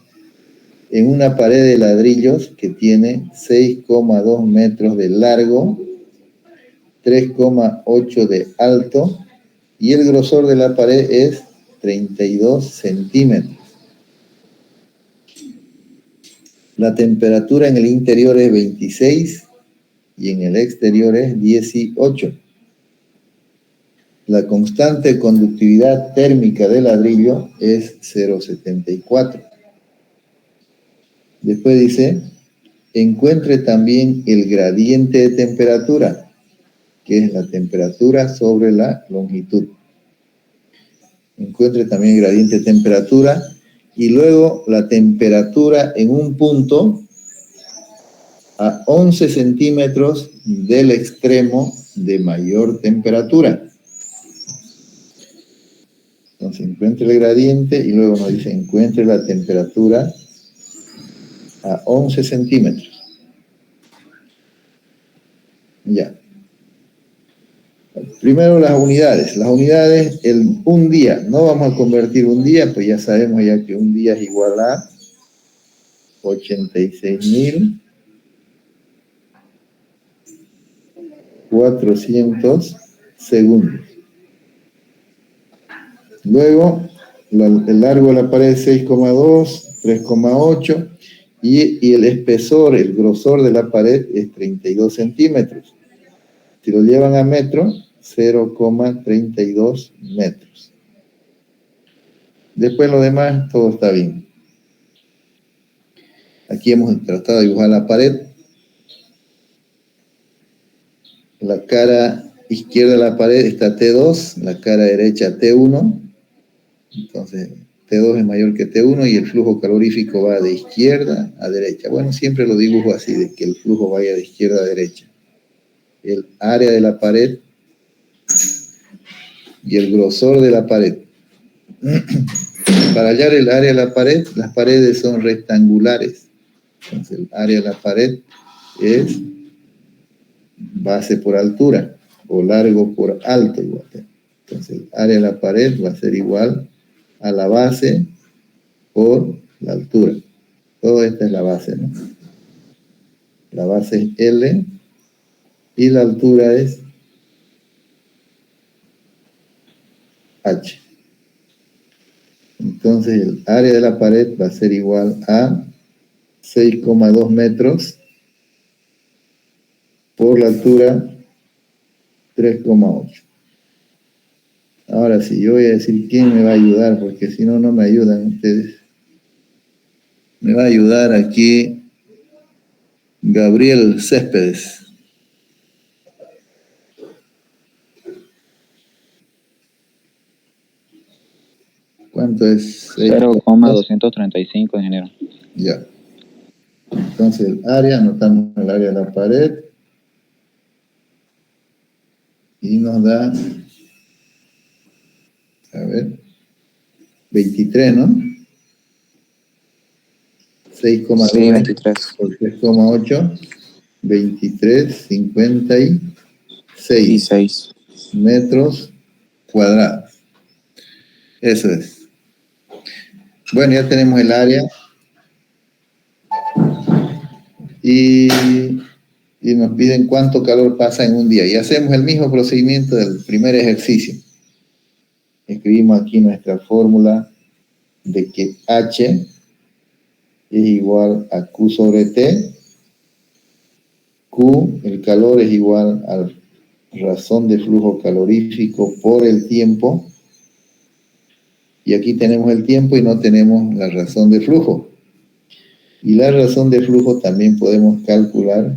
en una pared de ladrillos que tiene 6,2 metros de largo, 3,8 de alto, y el grosor de la pared es 32 centímetros. La temperatura en el interior es 26 y en el exterior es 18. La constante de conductividad térmica del ladrillo es 0,74. Después dice, encuentre también el gradiente de temperatura, que es la temperatura sobre la longitud. Encuentre también el gradiente de temperatura y luego la temperatura en un punto a 11 centímetros del extremo de mayor temperatura. Entonces encuentre el gradiente y luego nos dice encuentre la temperatura a 11 centímetros. Ya. Primero las unidades. Las unidades, un día. No vamos a convertir un día, pues ya sabemos ya que un día es igual a 86.400 segundos. Luego, el largo de la pared es 6,2, 3,8 y el espesor, el grosor de la pared es 32 centímetros. Si lo llevan a metro, 0,32 metros. Después lo demás, todo está bien. Aquí hemos tratado de dibujar la pared. La cara izquierda de la pared está T2, la cara derecha T1. Entonces, T2 es mayor que T1 y el flujo calorífico va de izquierda a derecha. Bueno, siempre lo dibujo así, de que el flujo vaya de izquierda a derecha. El área de la pared y el grosor de la pared. Para hallar el área de la pared, las paredes son rectangulares. Entonces, el área de la pared es base por altura o largo por alto. Igual. Entonces, el área de la pared va a ser igual a la base por la altura. Toda esta es la base, ¿no? La base es L y la altura es H. Entonces, el área de la pared va a ser igual a 6,2 metros por la altura 3,8. Ahora sí, yo voy a decir quién me va a ayudar, porque si no, no me ayudan ustedes. Me va a ayudar aquí Gabriel Céspedes. ¿Cuánto es? 0,235, ingeniero. Ya. Entonces el área, anotamos el área de la pared. Y nos da, a ver, 23, ¿no? 6,2 Sí, 23. por 3,8, 23,56 Y 6. metros cuadrados. Eso es. Bueno, ya tenemos el área. Y nos piden cuánto calor pasa en un día. Y hacemos el mismo procedimiento del primer ejercicio. Escribimos aquí nuestra fórmula de que H es igual a Q sobre T. Q, el calor, es igual a razón de flujo calorífico por el tiempo. Y aquí tenemos el tiempo y no tenemos la razón de flujo. Y la razón de flujo también podemos calcular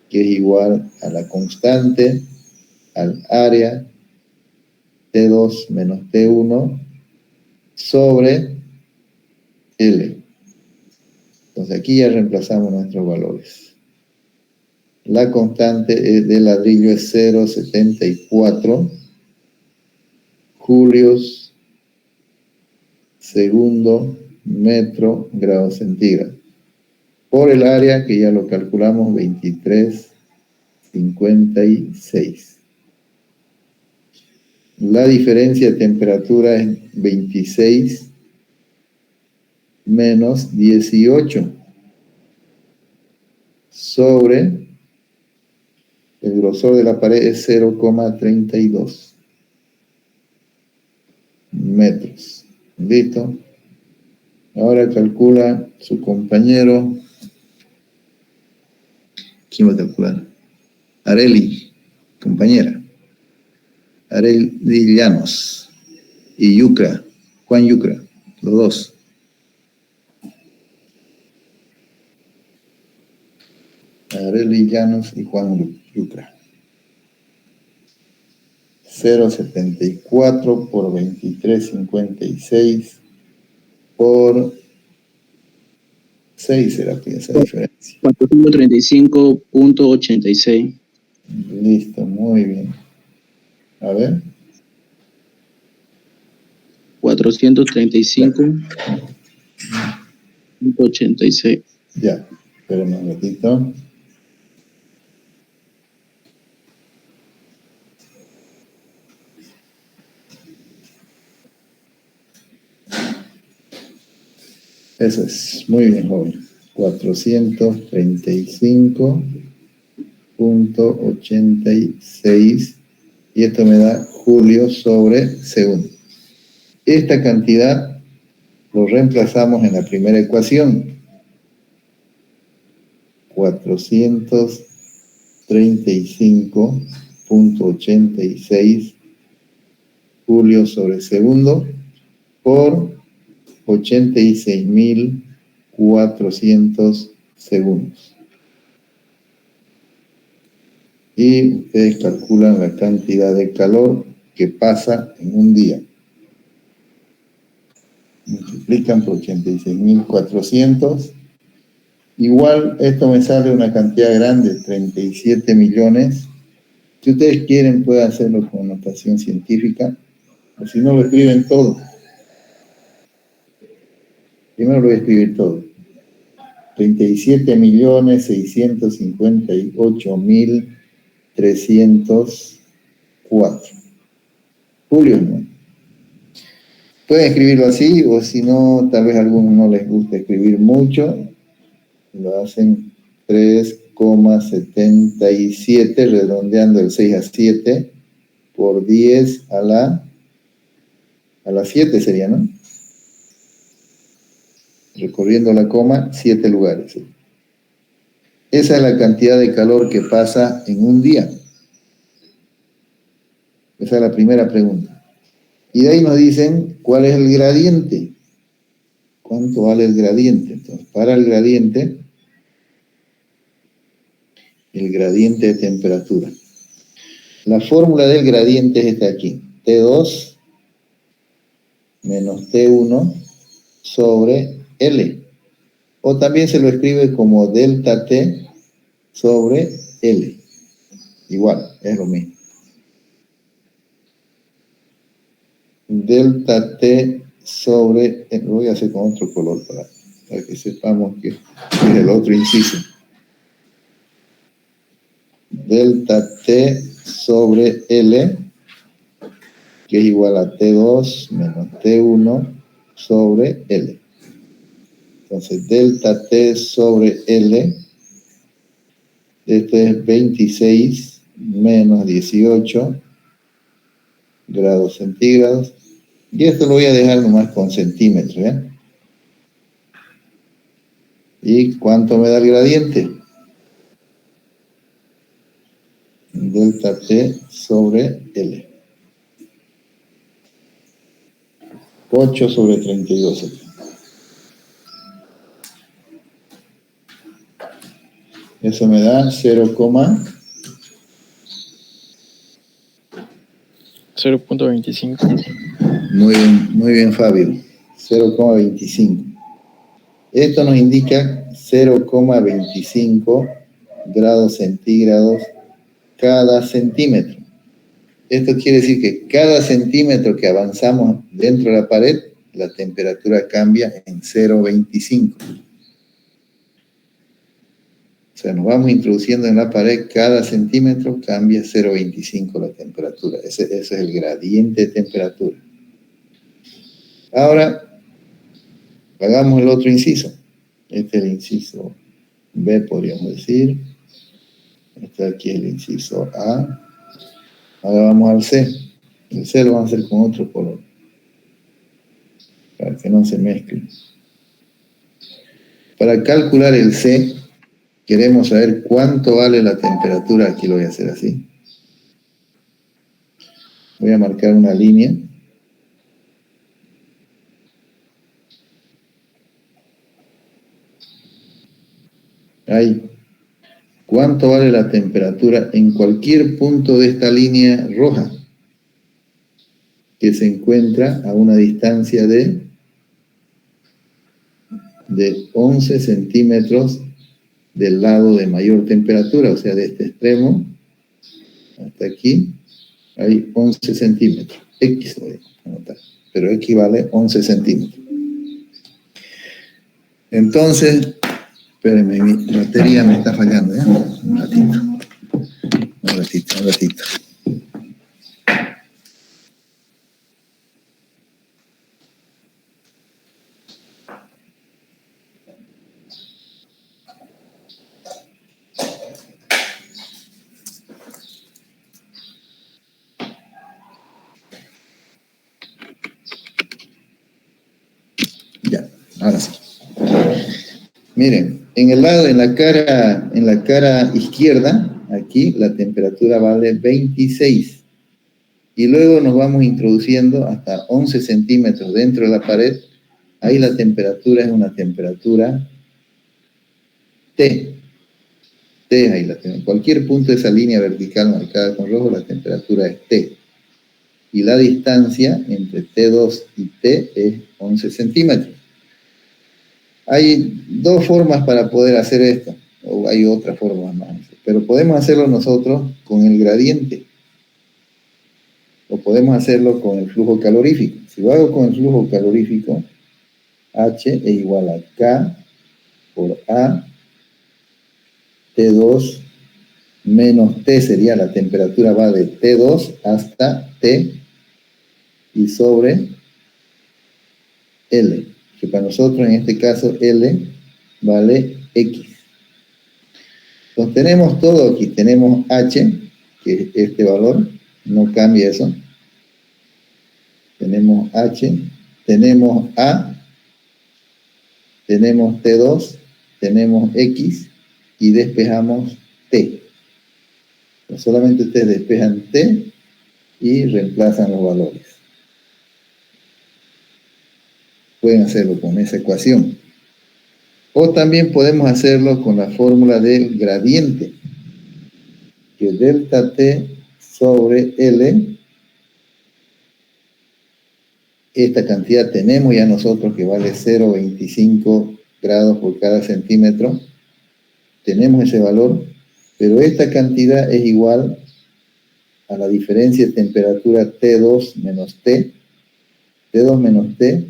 que es igual a la constante, al área, T2 menos T1, sobre L. Entonces aquí ya reemplazamos nuestros valores. La constante de ladrillo es 0,74 julios segundo metro grado centígrado. Por el área, que ya lo calculamos, 23,56. La diferencia de temperatura es 26 menos 18 sobre el grosor de la pared es 0,32 metros. ¿Listo? Ahora calcula su compañero. ¿Quién va a calcular? Areli, compañera. Areli Llanos y Yucra, Juan Yucra, los dos. Areli Llanos y Juan Yucra. 0,74 por 23,56 por 6 será esa diferencia. 435.86. Listo, muy bien. A ver. 435.86. Ya, espérenme un ratito. Eso es, muy bien, joven. 435.86 y esto me da julio sobre segundo. Esta cantidad lo reemplazamos en la primera ecuación. 435.86 julio sobre segundo por 86.400 segundos. Y ustedes calculan la cantidad de calor que pasa en un día. multiplican por 86.400. Igual esto me sale una cantidad grande, 37 millones. Si ustedes quieren pueden hacerlo con notación científica, o si no lo escriben todo. Primero lo voy a escribir todo. 37.658.304. Julio, ¿no? Pueden escribirlo así, o si no, tal vez a algunos no les gusta escribir mucho, lo hacen 3,77, redondeando el 6 a 7, por 10 a la 7 sería, ¿no? Recorriendo la coma, 7 lugares. Esa es la cantidad de calor que pasa en un día. Esa es la primera pregunta. Y de ahí nos dicen, ¿cuál es el gradiente? ¿Cuánto vale el gradiente? Entonces, para el gradiente de temperatura. La fórmula del gradiente es esta aquí. T2 menos T1 sobre L. O también se lo escribe como delta T sobre L. Igual, es lo mismo. Delta T sobre, lo voy a hacer con otro color para que sepamos que es el otro inciso. Delta T sobre L, que es igual a T2 menos T1 sobre L. Entonces, delta T sobre L, esto es 26 menos 18 grados centígrados. Y esto lo voy a dejar nomás con centímetros, ¿ya? ¿Y cuánto me da el gradiente? Delta T sobre L. 8 sobre 32. Eso me da 0.25. Muy bien, Fabio. 0,25. Esto nos indica 0,25 grados centígrados cada centímetro. Esto quiere decir que cada centímetro que avanzamos dentro de la pared, la temperatura cambia en 0,25. O sea, nos vamos introduciendo en la pared, cada centímetro cambia 0,25 la temperatura. Ese es el gradiente de temperatura. Ahora, hagamos el otro inciso. Este es el inciso B, podríamos decir. Este aquí es el inciso A. Ahora vamos al C. El C lo vamos a hacer con otro color, para que no se mezcle. Para calcular el C, queremos saber cuánto vale la temperatura. Aquí lo voy a hacer así. Voy a marcar una línea. Ahí. ¿Cuánto vale la temperatura en cualquier punto de esta línea roja? Que se encuentra a una distancia de 11 centímetros del lado de mayor temperatura, o sea, de este extremo hasta aquí, hay 11 centímetros. X voy a anotar, pero X vale 11 centímetros. Entonces, espérenme, mi batería me está fallando, ¿ya? Un ratito. Ya, ahora sí. Miren, en la cara izquierda, aquí la temperatura vale 26. Y luego nos vamos introduciendo hasta 11 centímetros dentro de la pared. Ahí la temperatura es una temperatura T. Ahí la tenemos. En cualquier punto de esa línea vertical marcada con rojo, la temperatura es T. y la distancia entre T2 y T es 11 centímetros. Hay dos formas para poder hacer esto, o hay otras formas más, pero podemos hacerlo nosotros con el gradiente, o podemos hacerlo con el flujo calorífico. Si lo hago con el flujo calorífico, H es igual a K por A, T2 menos T sería la temperatura, va de T2 hasta T y sobre L, que para nosotros en este caso L vale X. Entonces tenemos todo aquí, tenemos H, que es este valor, no cambia eso. Tenemos H, tenemos A, tenemos T2, tenemos X y despejamos T. Pues solamente ustedes despejan T y reemplazan los valores. Pueden hacerlo con esa ecuación. O también podemos hacerlo con la fórmula del gradiente, que delta T sobre L, esta cantidad tenemos ya nosotros que vale 0,25 grados por cada centímetro. Tenemos ese valor, pero esta cantidad es igual a la diferencia de temperatura T2 menos T, T2 menos T,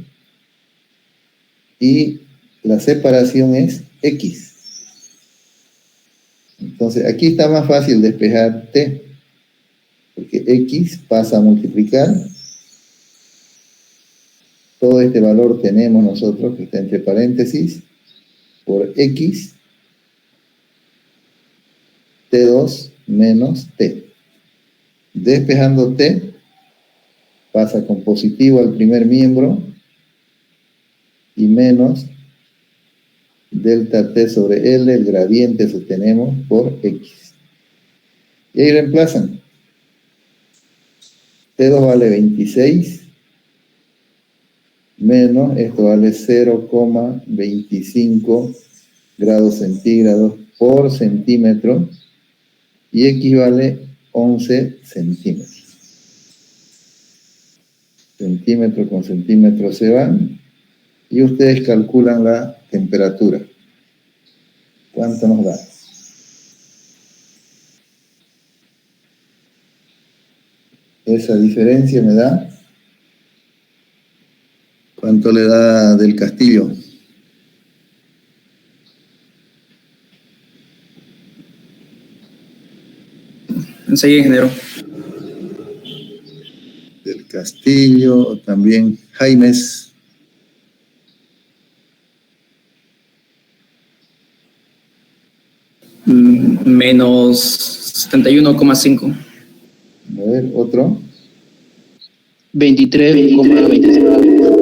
y la separación es X. Entonces aquí está más fácil despejar T, porque X pasa a multiplicar. Todo este valor tenemos nosotros, que está entre paréntesis, por X, T2 menos T. Despejando T, pasa con positivo al primer miembro y menos delta T sobre L, el gradiente sostenemos por X. Y ahí reemplazan. T2 vale 26, menos, esto vale 0,25 grados centígrados por centímetro, y X vale 11 centímetros. Centímetro con centímetro se van, y ustedes calculan la temperatura. ¿Cuánto nos da? Esa diferencia me da... ¿Cuánto le da del Castillo? Enseguida, ingeniero. Del Castillo, también Jaimes. Menos 71,5. A ver, otro. 23,25.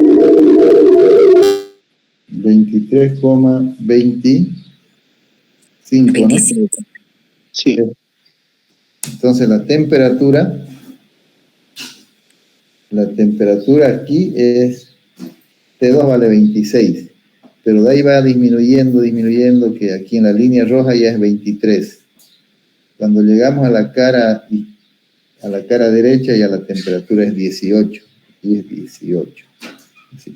23,25, ¿no? Sí. Entonces la temperatura aquí es T2 vale 26, pero de ahí va disminuyendo, que aquí en la línea roja ya es 23. Cuando llegamos a la cara derecha ya la temperatura es 18, y es 18. Así.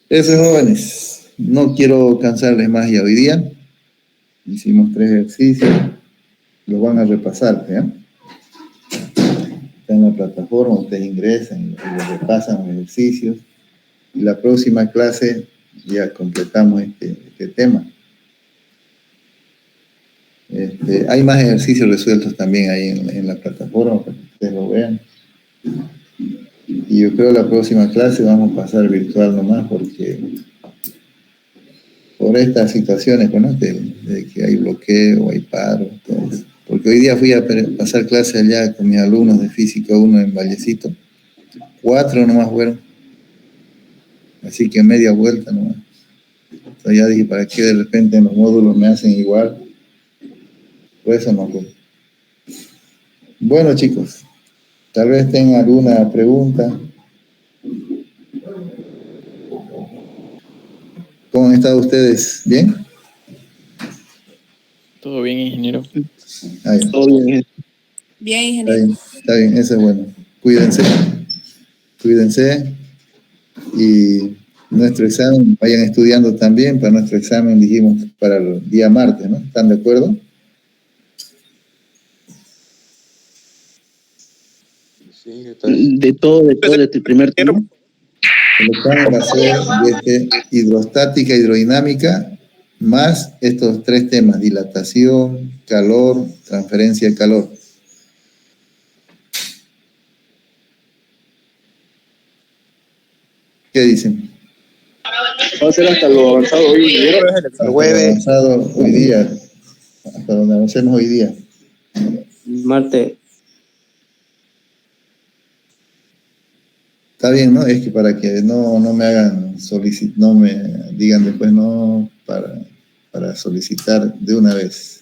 Eso, jóvenes, no quiero cansarles más ya hoy día. Hicimos 3 ejercicios, los van a repasar, ¿ya? Está en la plataforma, ustedes ingresan y los repasan los ejercicios. Y la próxima clase ya completamos este tema. Hay más ejercicios resueltos también ahí en la plataforma para que ustedes lo vean. Y yo creo que la próxima clase vamos a pasar virtual nomás porque por estas situaciones, ¿no? de que hay bloqueo, hay paro, todo eso. Porque hoy día fui a pasar clase allá con mis alumnos de Física 1 en Vallecito. 4 nomás fueron. Así que media vuelta nomás. Entonces ya dije, ¿para qué de repente en los módulos me hacen igual? Por eso no fue. Bueno, chicos, tal vez tengan alguna pregunta. ¿Cómo han estado ustedes? ¿Bien? Todo bien, ingeniero. Ahí. Todo bien. Bien, ingeniero. Está bien, eso es bueno. Cuídense. Cuídense. Y nuestro examen, vayan estudiando también. Para nuestro examen dijimos para el día martes, ¿no? ¿Están de acuerdo? De todo, desde el primer tema. El examen va a ser desde hidrostática, hidrodinámica, más estos 3 temas: dilatación, calor, transferencia de calor. ¿Qué dicen? Va a ser hasta lo avanzado hoy. Hasta lo avanzado hoy día, hasta donde avancemos hoy día. Martes. Está bien, ¿no? Es que para que no me hagan no me digan después no para solicitar de una vez.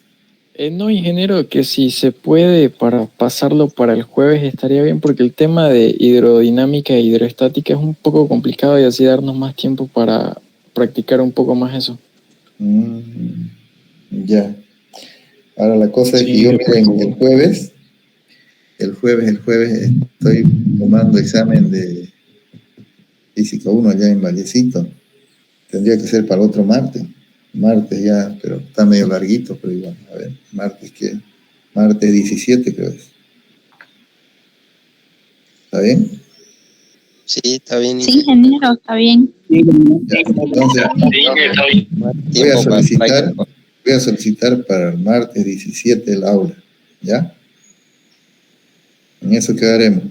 No, ingeniero, que si se puede para pasarlo para el jueves estaría bien, porque el tema de hidrodinámica e hidroestática es un poco complicado y así darnos más tiempo para practicar un poco más eso. Ya. Ahora la cosa es que yo miren, el jueves estoy tomando examen de física 1 allá en Vallecito. Tendría que ser para otro martes. Martes ya, pero está medio larguito, pero igual, a ver, martes 17 creo es. ¿Está bien? Sí, está bien. Sí, ingeniero, está bien. Ya, entonces, voy a solicitar para el martes 17 el aula, ¿ya? En eso quedaremos.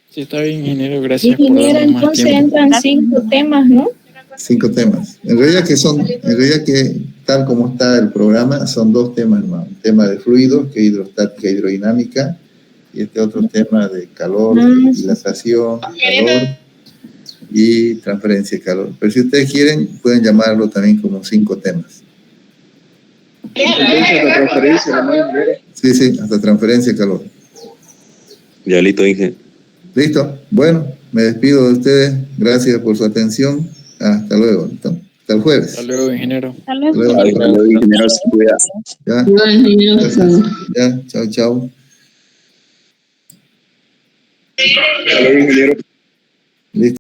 Sí, está bien, ingeniero, gracias Ingeniero, por darnos más entonces tiempo. entran 5 temas, ¿no? 5 temas. En realidad que tal como está el programa, son 2 temas más. Un tema de fluidos, que es hidrostática, hidrodinámica, y este otro tema de calor, dilatación, calor y transferencia de calor. Pero si ustedes quieren, pueden llamarlo también como 5 temas. Entonces, la transferencia, ¿no? Sí, hasta transferencia de calor. Ya listo, Inge. Listo. Bueno, me despido de ustedes. Gracias por su atención. Hasta luego. Hasta el jueves. Hasta luego, ingeniero. Hasta luego. Hasta luego. Ingeniero, se cuida. Ya. Ya. Chao. Hasta luego, ingeniero. Listo.